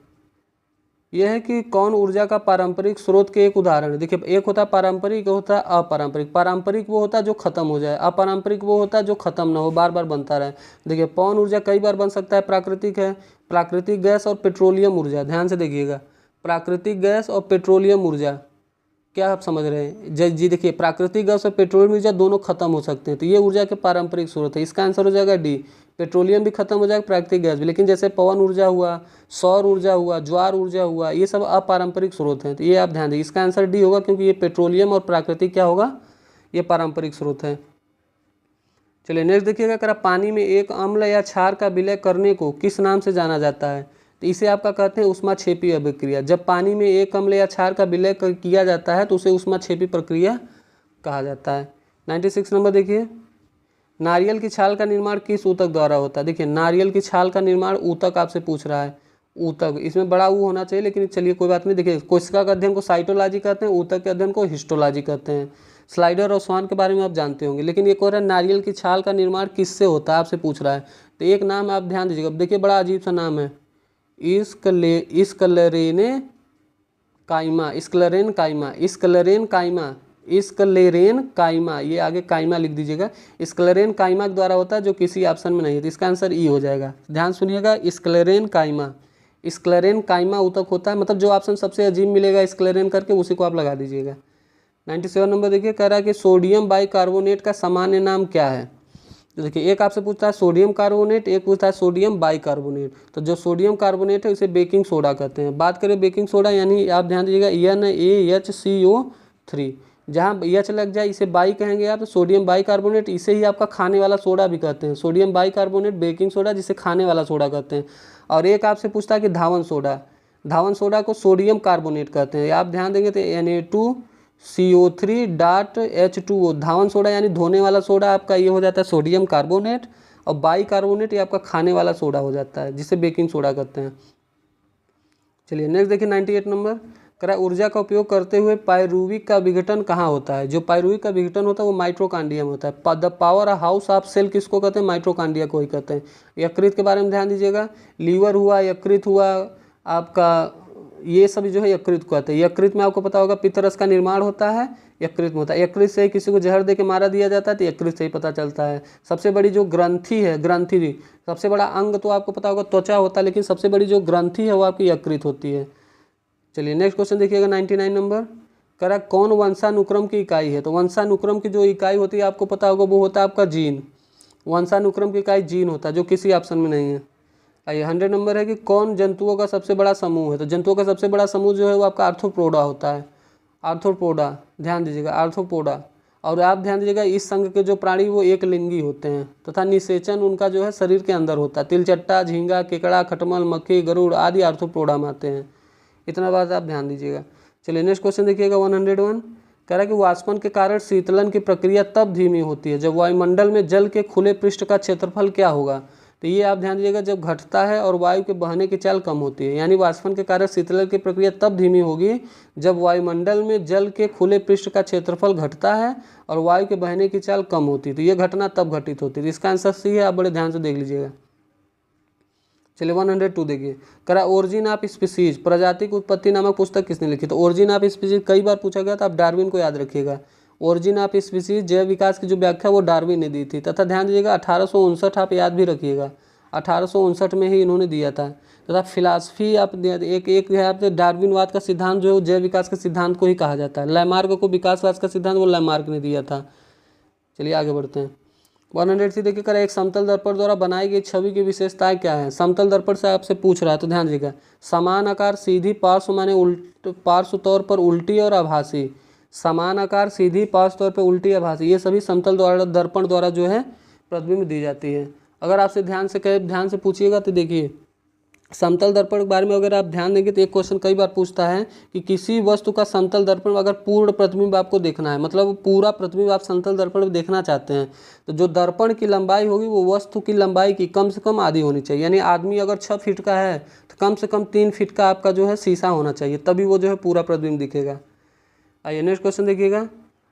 यह है कि कौन ऊर्जा का पारंपरिक स्रोत के एक उदाहरण है? देखिए एक होता है पारंपरिक, एक होता है अपारंपरिक। पारंपरिक वो होता है जो खत्म हो जाए, अपारंपरिक वो होता है जो खत्म ना हो, बार बार बनता रहे। देखिए पवन ऊर्जा कई बार बन सकता है, प्राकृतिक है। प्राकृतिक गैस और पेट्रोलियम ऊर्जा, ध्यान से देखिएगा, प्राकृतिक गैस और पेट्रोलियम ऊर्जा, क्या आप समझ रहे हैं जी? देखिए प्राकृतिक गैस और पेट्रोलियम ऊर्जा दोनों खत्म हो सकते हैं, तो ये ऊर्जा के पारंपरिक स्रोत है। इसका आंसर हो जाएगा डी, पेट्रोलियम भी खत्म हो जाएगा, प्राकृतिक गैस भी। लेकिन जैसे पवन ऊर्जा हुआ, सौर ऊर्जा हुआ, ज्वार ऊर्जा हुआ, ये सब अपारंपरिक स्रोत हैं। तो ये आप ध्यान दें, इसका आंसर डी होगा, क्योंकि ये पेट्रोलियम और प्राकृतिक क्या होगा, ये पारंपरिक स्रोत है। चलिए नेक्स्ट देखिएगा, करा पानी में एक अम्ल या क्षार का विलय करने को किस नाम से जाना जाता है? तो इसे आपका कहते हैं ऊष्माक्षेपी अभिक्रिया। जब पानी में एक अम्ल या क्षार का विलय किया जाता है तो उसे ऊष्माक्षेपी प्रक्रिया कहा जाता है। 96 नंबर देखिए, नारियल की छाल का निर्माण किस ऊतक द्वारा होता है? देखिए नारियल की छाल का निर्माण ऊतक आपसे पूछ रहा है। ऊतक इसमें बड़ा ऊ होना चाहिए, लेकिन चलिए कोई बात नहीं। देखिए कोशिका के अध्ययन को साइटोलॉजी कहते हैं, ऊतक के अध्ययन को हिस्टोलॉजी कहते हैं। स्लाइडर और स्वान के बारे में आप जानते होंगे, लेकिन एक और है नारियल की छाल का निर्माण किससे होता है, आपसे पूछ रहा है। तो एक नाम आप ध्यान दीजिएगा, देखिए बड़ा अजीब सा नाम है, स्क्लेरेन काइमा, ये आगे काइमा लिख दीजिएगा। स्क्लेरेन काइमा के द्वारा होता है, जो किसी ऑप्शन में नहीं है, तो इसका आंसर ई हो जाएगा। ध्यान सुनिएगा, स्क्लेरेन काइमा उतक होता है, मतलब जो ऑप्शन सबसे अजीब मिलेगा स्क्लेरेन करके उसी को आप लगा दीजिएगा। 97 नंबर देखिए, कह रहा है कि सोडियम बाइकार्बोनेट का सामान्य नाम क्या है। तो देखिए एक आपसे पूछता है सोडियम कार्बोनेट, एक पूछता है सोडियम बाइकार्बोनेट। तो जो सोडियम कार्बोनेट है उसे बेकिंग सोडा कहते हैं। बात करें बेकिंग सोडा, यानी आप ध्यान दीजिएगा NaHCO3, जहाँ एच लग जाए इसे बाई कहेंगे आप, तो सोडियम बाइकार्बोनेट, इसे ही आपका खाने वाला सोडा भी कहते हैं। सोडियम बाइकार्बोनेट बेकिंग सोडा, जिसे खाने वाला सोडा कहते हैं। और एक आपसे पूछता है कि धावन सोडा को सोडियम कार्बोनेट कहते हैं। आप ध्यान देंगे तो Na2CO3.H2O, धावन सोडा यानी धोने वाला सोडा आपका ये हो जाता है सोडियम कार्बोनेट, और बाइकार्बोनेट ये आपका खाने वाला सोडा हो जाता है, जिसे बेकिंग सोडा कहते हैं। चलिए नेक्स्ट देखिए 98 नंबर, करा ऊर्जा का उपयोग करते हुए पायरुविक का विघटन कहाँ होता है। जो पायरुविक का विघटन होता है वो माइटोकॉन्ड्रिया में होता है। The powerhouse of cell किसको कहते हैं, माइटोकॉन्ड्रिया को ही कहते हैं। यकृत के बारे में ध्यान दीजिएगा, लीवर हुआ, यकृत हुआ आपका, ये सभी जो है यकृत को कहते हैं। यकृत में आपको पता होगा पित्तरस का निर्माण होता है, यकृत में होता है। यकृत से ही किसी को जहर दे के मारा दिया जाता है, तो यकृत से ही पता चलता है। सबसे बड़ी जो ग्रंथि है, ग्रंथि, सबसे बड़ा अंग तो आपको पता होगा त्वचा होता है, लेकिन सबसे बड़ी जो ग्रंथि है वो आपकी यकृत होती है। चलिए नेक्स्ट क्वेश्चन देखिएगा 99 नंबर, करा कौन वंशानुक्रम की इकाई है। तो वंशानुक्रम की जो इकाई होती है आपको पता होगा वो होता है आपका जीन। वंशानुक्रम की इकाई जीन होता है, जो किसी ऑप्शन में नहीं है। आइए 100 नंबर है कि कौन जंतुओं का सबसे बड़ा समूह है। तो जंतुओं का सबसे बड़ा समूह जो है वो आपका आर्थ्रोपोडा होता है। आर्थ्रोपोडा, ध्यान दीजिएगा आर्थ्रोपोडा। और आप ध्यान दीजिएगा इस संघ के जो प्राणी वो एक लिंगी होते हैं, तथा निषेचन उनका जो है शरीर के अंदर होता है। तिलचट्टा, झींगा, केकड़ा, खटमल, मक्खी, गरुड़ आदि आर्थ्रोपोडा में आते हैं। इतना बात आप ध्यान दीजिएगा। चलिए नेक्स्ट क्वेश्चन देखिएगा 101, कह रहा है कि वाष्पन के कारण शीतलन की प्रक्रिया तब धीमी होती है जब वायुमंडल में जल के खुले पृष्ठ का क्षेत्रफल क्या होगा। तो ये आप ध्यान दीजिएगा, जब घटता है और वायु के बहने की चाल कम होती है, यानी वाष्पन के कारण शीतलन की प्रक्रिया तब धीमी होगी जब वायुमंडल में जल के खुले पृष्ठ का क्षेत्रफल घटता है और वायु के बहने की चाल कम होती है। तो ये घटना तब घटित होती है। इसका आंसर सी है, आप बड़े ध्यान से देख लीजिएगा। चलिए 102 देखिए, करा ओरिजिन ऑफ स्पीसीज, प्रजाति की उत्पत्ति नामक पुस्तक किसने लिखी। तो ओरिजिन ऑफ स्पीसीज कई बार पूछा गया था, आप डार्विन को याद रखिएगा। ओरिजिन ऑफ स्पीसीज जैव विकास की जो व्याख्या वो डार्विन ने दी थी, तथा ध्यान दीजिएगा 1859 आप याद भी रखिएगा, 1859 में ही इन्होंने दिया था। तथा फिलासफी आप एक है आप डार्विनवाद का सिद्धांत जो है जैव विकास के सिद्धांत को ही कहा जाता है। लैमार्क को विकासवाद का सिद्धांत वो लैमार्क ने दिया था। चलिए आगे बढ़ते हैं 103 देखिए, करें एक समतल दर्पण द्वारा बनाई गई छवि की विशेषताएं क्या है। समतल दर्पण से आपसे पूछ रहा है, तो ध्यान दीजिएगा समान आकार, सीधी पार्श्व माने पार्श्व तौर पर उल्टी और आभासी। समान आकार, सीधी पार्श्व तौर पर उल्टी, आभासी, ये सभी समतल द्वारा दर्पण द्वारा जो है प्रतिबिंब दी जाती है। अगर आपसे ध्यान से पूछिएगा तो देखिए समतल दर्पण के बारे में अगर आप ध्यान देंगे तो एक क्वेश्चन कई बार पूछता है कि किसी वस्तु का समतल दर्पण अगर पूर्ण प्रतिबिंब आपको देखना है, मतलब पूरा प्रतिबिंब आप समतल दर्पण में देखना चाहते हैं, तो जो दर्पण की लंबाई होगी वो वस्तु की लंबाई की कम से कम आधी होनी चाहिए। यानी आदमी अगर 6 फीट का है तो कम से कम 3 फीट का आपका जो है शीशा होना चाहिए, तभी वो जो है पूरा प्रतिबिंब दिखेगा। आइए नेक्स्ट क्वेश्चन देखिएगा,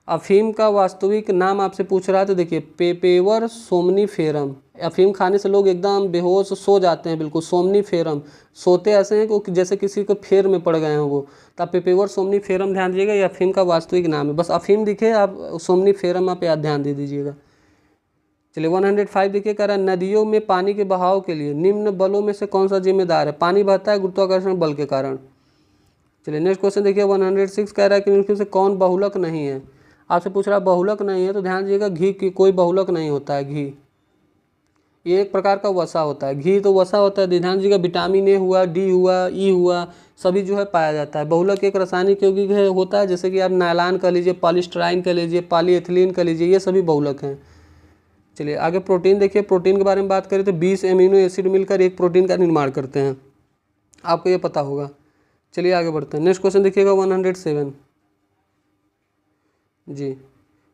अफीम का वास्तविक नाम आपसे पूछ रहा है। तो देखिए पेपेवर सोमनीफेरम, अफीम खाने से लोग एकदम बेहोश सो जाते हैं, बिल्कुल सोमनीफेरम, सोते ऐसे हैं कि जैसे किसी को फेर में पड़ गए हैं वो। तो आप पेपेवर सोमनीफेरम ध्यान दीजिएगा, ये अफीम का वास्तविक नाम है। बस अफीम दिखे आप सोमनीफेरम आप याद ध्यान दे दीजिएगा। चलिए 105 देखिए, कह रहा है नदियों में पानी के बहाव के लिए निम्न बलों में से कौन सा जिम्मेदार है। पानी बहता है गुरुत्वाकर्षण बल के कारण। चलिए नेक्स्ट क्वेश्चन देखिए 106, कह रहा है कि इनमें से कौन बहुलक नहीं है। आपसे पूछ रहा है बहुलक नहीं है, तो ध्यान दीजिएगा घी की कोई बहुलक नहीं होता है। घी ये एक प्रकार का वसा होता है, घी तो वसा होता है। ध्यान दीजिएगा विटामिन ए हुआ, डी हुआ, ई हुआ, सभी जो है पाया जाता है। बहुलक एक रासायनिक यौगिक है होता है, जैसे कि आप नायलॉन कह लीजिए, पॉलीस्टराइन कह लीजिए, पॉलीएथिलीन कह लीजिए, ये सभी बहुलक हैं। चलिए आगे प्रोटीन देखिए, प्रोटीन के बारे में बात करें तो 20 एमिनो एसिड मिलकर एक प्रोटीन का निर्माण करते हैं, आपको ये पता होगा। चलिए आगे बढ़ते हैं। नेक्स्ट क्वेश्चन देखिएगा 107 जी,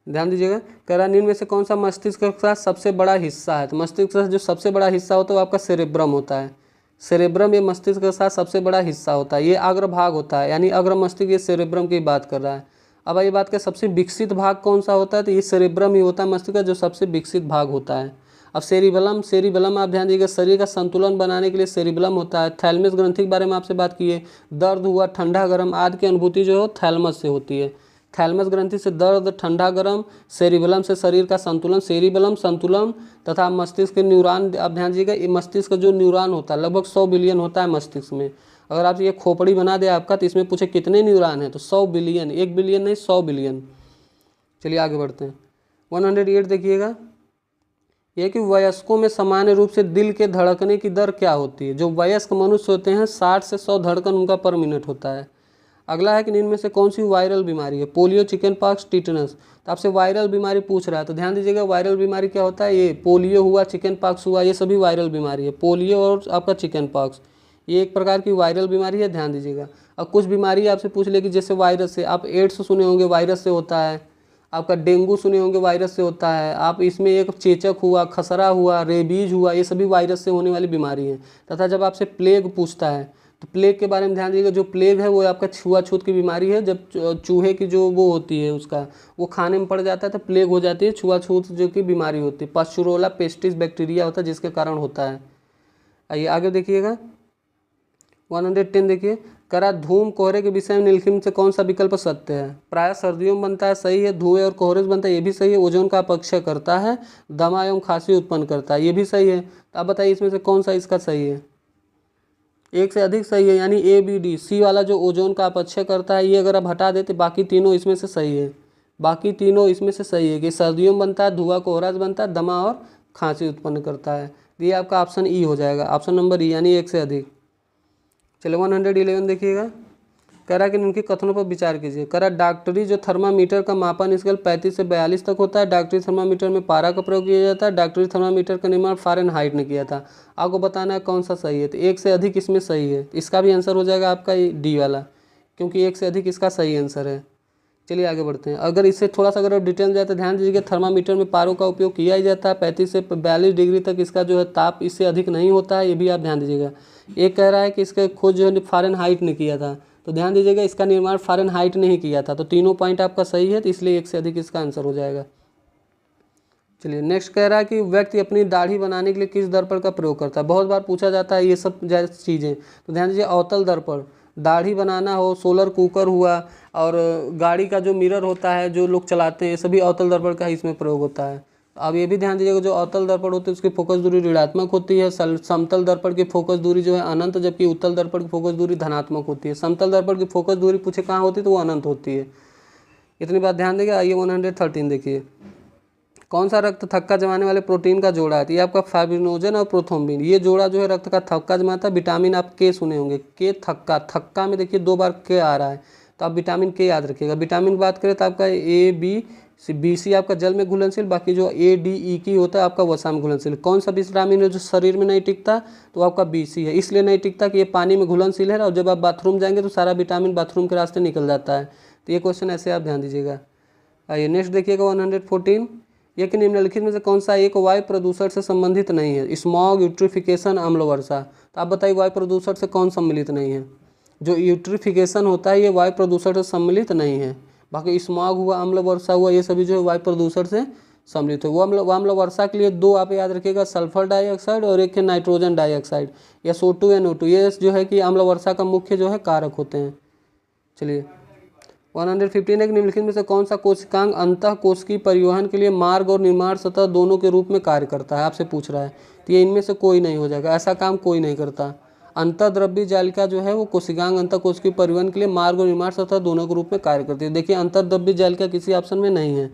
ध्यान दीजिएगा, कह रहा निम्न में से कौन सा मस्तिष्क का सबसे बड़ा हिस्सा है। तो मस्तिष्क का जो सबसे बड़ा हिस्सा होता है वो आपका सेरेब्रम होता है। सेरेब्रम ये मस्तिष्क के साथ सबसे बड़ा हिस्सा होता है, ये अग्रभाग होता है, यानी अग्र मस्तिष्क, ये सेरेब्रम की बात कर रहा है। अब ये बात करें सबसे विकसित भाग कौन सा होता है, तो ये सेरेब्रम ही होता है मस्तिष्क का जो सबसे विकसित भाग होता है। अब सेरिबलम आप ध्यान दीजिएगा, शरीर का संतुलन बनाने के लिए सेरिबलम होता है। थैलमस ग्रंथि के बारे में आपसे बात की है, दर्द हुआ, ठंडा गर्म आदि की अनुभूति जो है थैलमस से होती है। थैलमस ग्रंथि से दर्द, ठंडा गर्म, सेरिबलम से शरीर का संतुलन, सेरिबलम संतुलन तथा मस्तिष्क के न्यूरॉन। आप ध्यान दीजिएगा, मस्तिष्क का जो न्यूरॉन होता है लगभग 100 बिलियन होता है मस्तिष्क में। अगर आप ये खोपड़ी बना दे आपका तो इसमें पूछे कितने न्यूरॉन हैं, तो 100 बिलियन, 1 बिलियन नहीं 100 बिलियन। चलिए आगे बढ़ते हैं। 108 देखिएगा, यह कि वयस्कों में सामान्य रूप से दिल के धड़कने की दर क्या होती है। जो वयस्क मनुष्य होते हैं 60 से 100 धड़कन उनका पर मिनट होता है। अगला है कि इनमें से कौन सी वायरल बीमारी है, पोलियो, चिकन पॉक्स, टीटनस। तो आपसे वायरल बीमारी पूछ रहा है तो ध्यान दीजिएगा, वायरल बीमारी क्या होता है, ये पोलियो हुआ, चिकन पॉक्स हुआ, ये सभी वायरल बीमारी है। पोलियो और आपका चिकन पॉक्स ये एक प्रकार की वायरल बीमारी है, ध्यान दीजिएगा। अब कुछ बीमारी आपसे पूछ लेगी जैसे वायरस से, आप एड्स सुने होंगे वायरस से होता है, आपका डेंगू सुने होंगे वायरस से होता है, आप इसमें एक चेचक हुआ, खसरा हुआ, रेबीज हुआ, ये सभी वायरस से होने वाली बीमारी है। तथा जब आपसे प्लेग पूछता है तो प्लेग के बारे में ध्यान दीजिएगा, जो प्लेग है वो आपका छुआछूत की बीमारी है। जब चूहे की जो वो होती है उसका वो खाने में पड़ जाता है तो प्लेग हो जाती है, छुआछूत जो की बीमारी होती है। पास्चुरोला पेस्टिस बैक्टीरिया होता है जिसके कारण होता है। आइए आगे देखिएगा 110 देखिए, करा धूम कोहरे के विषय में निम्नलिखित से कौन सा विकल्प सत्य है। प्रायः सर्दियों में बनता है, सही है। धुएं और कोहरे से बनता है, ये भी सही है। ओजोन का अपक्षय करता है, दमा एवं खांसी उत्पन्न करता है, ये भी सही है। तो आप बताइए इसमें से कौन सा इसका सही है। एक से अधिक सही है, यानी ए बी डी। सी वाला जो ओजोन का अपक्षय करता है ये अगर आप हटा देते बाकी तीनों इसमें से सही है, बाकी तीनों इसमें से सही है कि सर्दियों में बनता है, धुआं कोहरा से बनता है, दमा और खांसी उत्पन्न करता है। ये आपका ऑप्शन ई हो जाएगा, ऑप्शन नंबर ई यानी एक से अधिक। चलो 111 देखिएगा, कह रहा कि इनके कथनों पर विचार कीजिए। कह रहा डॉक्टरी जो थर्मामीटर का मापन स्केल 35 से 42 तक होता है। डॉक्टरी थर्मामीटर में पारा का प्रयोग किया जाता है। डॉक्टरी थर्मामीटर का निर्माण फ़ारेनहाइट ने किया था। आपको बताना है कौन सा सही है, तो एक से अधिक इसमें सही है। इसका भी आंसर हो जाएगा आपका डी वाला, क्योंकि एक से अधिक इसका सही आंसर है। चलिए आगे बढ़ते हैं। अगर इससे थोड़ा सा अगर डिटेल जाए तो ध्यान दीजिएगा, थर्मामीटर में पारों का उपयोग किया ही जाता है। 35 से 42 डिग्री तक इसका जो है ताप इससे अधिक नहीं होता है, ये भी आप ध्यान दीजिएगा। एक कह रहा है कि इसका खोज जो है फ़ारेनहाइट ने किया था, तो ध्यान दीजिएगा इसका निर्माण फ़ारेनहाइट ने ही किया था। तो तीनों पॉइंट आपका सही है, तो इसलिए एक से अधिक इसका आंसर हो जाएगा। चलिए नेक्स्ट कह रहा है कि व्यक्ति अपनी दाढ़ी बनाने के लिए किस दर्पण का प्रयोग करता है। बहुत बार पूछा जाता है ये सब चीज़ें, तो ध्यान दीजिए अवतल दर्पण, दाढ़ी बनाना हो, सोलर कुकर हुआ, और गाड़ी का जो मिरर होता है जो लोग चलाते हैं, ये सभी अवतल दर्पण का ही इसमें प्रयोग होता है। अब ये भी ध्यान दीजिएगा, जो अवतल दर्पण होती है उसकी फोकस दूरी ऋणात्मक होती है। समतल दर्पण की फोकस दूरी जो है अनंत, जबकि उत्तल दर्पण की फोकस दूरी धनात्मक होती है। समतल दर्पण की फोकस दूरी पूछे कहाँ होती है तो वो अनंत होती है। इतनी बात ध्यान देंगे। आइए 113 देखिए, कौन सा रक्त थक्का जमाने वाले प्रोटीन का जोड़ा है। ये आपका फाइब्रिनोजन और प्रोथ्रोम्बिन, ये जोड़ा जो है रक्त का थक्का जमाता है। विटामिन आप के सुने होंगे, के थक्का, थक्का में देखिए 2 बार के आ रहा है, तो आप विटामिन के याद रखिएगा। विटामिन की बात करें तो आपका ए बी सी आपका जल में घुलनशील, बाकी जो ए डी ई की होता है आपका वसा में घुलनशील। कौन सा विटामिन है जो शरीर में नहीं टिकता, तो आपका बी सी है। इसलिए नहीं टिकता कि ये पानी में घुलनशील है, और जब आप बाथरूम जाएंगे तो सारा विटामिन बाथरूम के रास्ते निकल जाता है। तो ये क्वेश्चन ऐसे आप ध्यान दीजिएगा। आइए नेक्स्ट देखिएगा 114, ये कि निम्नलिखित में से कौन सा एक वायु प्रदूषण से संबंधित नहीं है। स्मॉग, यूट्रिफिकेशन, अम्ल वर्षा। तो आप बताइए वायु प्रदूषण से कौन सम्मिलित नहीं है। जो यूट्रिफिकेशन होता है ये वायु प्रदूषण से सम्मिलित नहीं है। बाकी स्मॉग हुआ, अम्ल वर्षा हुआ, ये सभी जो है वायु प्रदूषण से सम्मिलित है। वो अम्ल वर्षा के लिए 2 आप याद रखिएगा, सल्फर डाइऑक्साइड और एक है नाइट्रोजन डाइऑक्साइड, या SO2 NO2, ये जो है कि अम्ल वर्षा का मुख्य जो है कारक होते हैं। चलिए 115 है कि निम्नलिखित में से कौन सा कोशिकांग अंतः कोशिकीय परिवहन के लिए मार्ग और निर्माण सतह दोनों के रूप में कार्य करता है। आपसे पूछ रहा है, तो ये इनमें से कोई नहीं हो जाएगा, ऐसा काम कोई नहीं करता। अंतर्द्रव्य जालिका जो है वो कोशिकांग अंतः कोशिकीय परिवहन के लिए मार्ग और निर्माण सतह दोनों के रूप में कार्य करती है। देखिए अंतर्द्रव्य जालिका किसी ऑप्शन में नहीं है,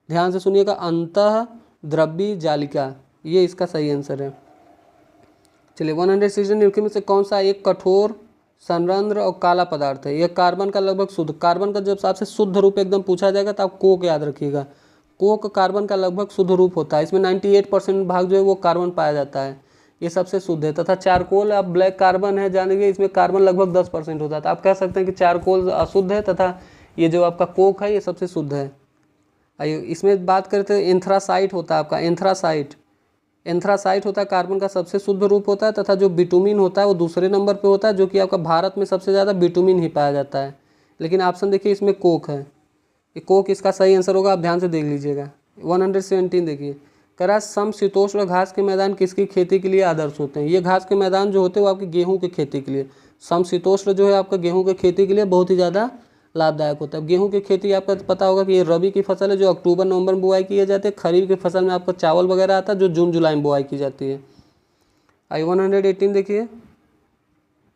ध्यान से सुनिएगा, अंतःद्रव्य जालिका ये इसका सही आंसर है। चलिए 116 निम्नलिखित में से कौन सा एक कठोर, संरंध्र और काला पदार्थ है। यह कार्बन का लगभग शुद्ध, कार्बन का जब सबसे शुद्ध रूप एकदम पूछा जाएगा तो आप कोक याद रखिएगा। कोक कार्बन का लगभग शुद्ध रूप होता है, इसमें 98% भाग जो है वो कार्बन पाया जाता है, ये सबसे शुद्ध है। तथा चारकोल आप ब्लैक कार्बन है जानेंगे, इसमें कार्बन लगभग 10% होता है। तो आप कह सकते हैं कि चारकोल अशुद्ध है, तथा ये जो आपका कोक है ये सबसे शुद्ध है। आइए इसमें बात करते हैं, एंथ्रासाइट होता है आपका, एंथ्रासाइट होता है कार्बन का सबसे शुद्ध रूप होता है। तथा जो बिटुमिन होता है वो दूसरे नंबर पे होता है, जो कि आपका भारत में सबसे ज़्यादा बिटुमिन ही पाया जाता है। लेकिन ऑप्शन देखिए इसमें कोक है, कोक इसका सही आंसर होगा, आप ध्यान से देख लीजिएगा। 117 देखिए, करा समशीतोष्ण घास के मैदान किसकी खेती के लिए आदर्श होते हैं। ये घास के मैदान जो होते हैं वो आपकी गेहूं की खेती के लिए, समशीतोष्ण जो है आपका गेहूं की खेती के लिए बहुत ही ज़्यादा लाभदायक होता है। गेहूं की खेती आपका पता होगा कि ये रबी की फसल है जो अक्टूबर नवंबर में बुआई की जाती है। खरीफ की फसल में आपका चावल वगैरह आता है जो जून जुलाई में बुआई की जाती है। I-118 देखिए,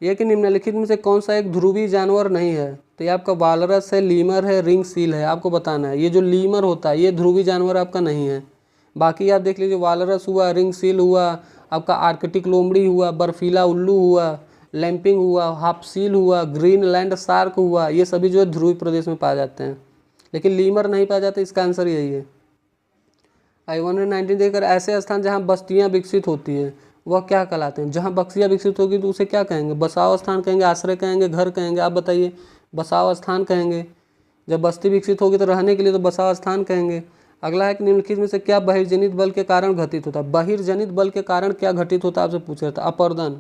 ये कि निम्नलिखित में से कौन सा एक ध्रुवीय जानवर नहीं है। तो ये आपका वालरस है, लीमर है, रिंग सील है, आपको बताना है। ये जो लीमर होता है ये ध्रुवीय जानवर आपका नहीं है। बाकी आप देख लीजिए, वालरस हुआ, रिंग सील हुआ, आपका आर्कटिक लोमड़ी हुआ, बर्फीला उल्लू हुआ, लैंपिंग हुआ, हाफसील हुआ, ग्रीनलैंड शार्क हुआ, ये सभी जो है ध्रुवीय प्रदेश में पाए जाते हैं। लेकिन लीमर नहीं पाए जाते, इसका आंसर यही है। I-119 देखकर ऐसे स्थान जहाँ बस्तियाँ विकसित होती हैं वह क्या कहलाते हैं। जहाँ बस्तियाँ विकसित होगी तो उसे क्या कहेंगे, बसाव स्थान कहेंगे, आश्रय कहेंगे, घर कहेंगे। आप बताइए, बसाव स्थान कहेंगे। जब बस्ती विकसित होगी तो रहने के लिए तो बसाव स्थान कहेंगे। अगला है कि निम्नलिखित में से क्या बहिर्जनित बल के कारण घटित होता है। बहिर्जनित बल के कारण क्या घटित होता है आपसे पूछ रहा था। अपर्दन,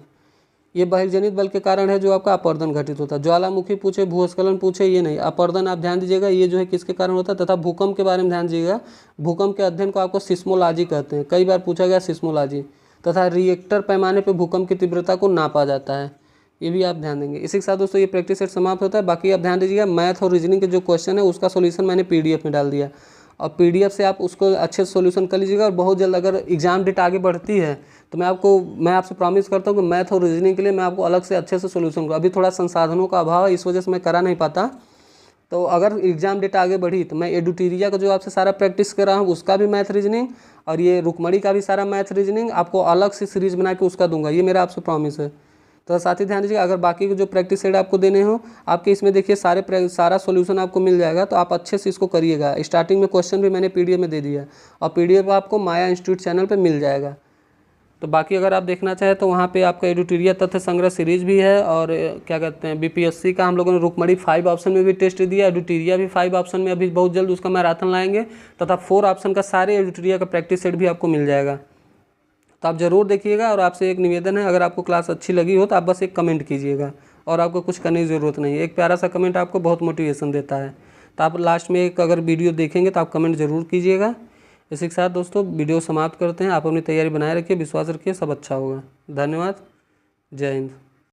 ये बहिर्जनित बल के कारण है जो आपका अपर्दन घटित होता है। ज्वालामुखी पूछे, भूस्खलन पूछे, ये नहीं। अपर्दन आप ध्यान दीजिएगा, ये जो है किसके कारण होता है। तथा भूकंप के बारे में ध्यान दीजिएगा, भूकंप के अध्ययन को आपको सिस्मोलॉजी कहते हैं, कई बार पूछा गया सिस्मोलॉजी। तथा रिएक्टर पैमाने पर भूकंप की तीव्रता को नापा जाता है, ये भी आप ध्यान देंगे। इसी के साथ दोस्तों ये प्रैक्टिस सेट समाप्त होता है। बाकी आप ध्यान दीजिएगा, मैथ और रीजनिंग के जो क्वेश्चन है उसका सोल्यूशन मैंने PDF में डाल दिया, और PDF से आप उसको अच्छे से सोल्यूशन कर लीजिएगा। और बहुत जल्द अगर एग्जाम डेट आगे बढ़ती है तो मैं आपसे प्रॉमिस करता हूँ कि मैथ और रीजनिंग के लिए मैं आपको अलग से अच्छे से सोल्यूशन करूँ। अभी थोड़ा संसाधनों का अभाव है, इस वजह से मैं करा नहीं पाता। तो अगर एग्जाम डेट आगे बढ़ी तो मैं एडुटेरिया का जो आपसे सारा प्रैक्टिस कर रहा हूँ उसका भी मैथ रीजनिंग, और ये रुकमणी का भी सारा मैथ रीजनिंग आपको अलग से सीरीज बना के उसका दूंगा, ये मेरा आपसे प्रॉमिस है। तो साथ ही ध्यान दीजिए, अगर बाकी के जो प्रैक्टिस सेट आपको देने हो आपके इसमें देखिए सारा सॉल्यूशन आपको मिल जाएगा, तो आप अच्छे से इसको करिएगा। स्टार्टिंग में क्वेश्चन भी मैंने PDF में दे दिया, और PDF आपको माया इंस्टीट्यूट चैनल पे मिल जाएगा। तो बाकी अगर आप देखना चाहें तो वहाँ पे आपका एडुटेरिया तथ्य संग्रह सीरीज भी है, और क्या कहते हैं BPSC का हम लोगों ने रुकमणी 5 ऑप्शन में भी टेस्ट दिया, एडुटेरिया भी 5 ऑप्शन में अभी बहुत जल्द उसका मैराथन लाएंगे, तथा 4 ऑप्शन का सारे एडुटेरिया का प्रैक्टिस सेट भी आपको मिल जाएगा। तो आप ज़रूर देखिएगा। और आपसे एक निवेदन है, अगर आपको क्लास अच्छी लगी हो तो आप बस एक कमेंट कीजिएगा, और आपको कुछ करने की ज़रूरत नहीं है। एक प्यारा सा कमेंट आपको बहुत मोटिवेशन देता है। तो आप लास्ट में एक अगर वीडियो देखेंगे तो आप कमेंट ज़रूर कीजिएगा। इसी के साथ दोस्तों वीडियो समाप्त करते हैं। आप अपनी तैयारी बनाए रखिए, विश्वास रखिए, सब अच्छा होगा। धन्यवाद, जय हिंद।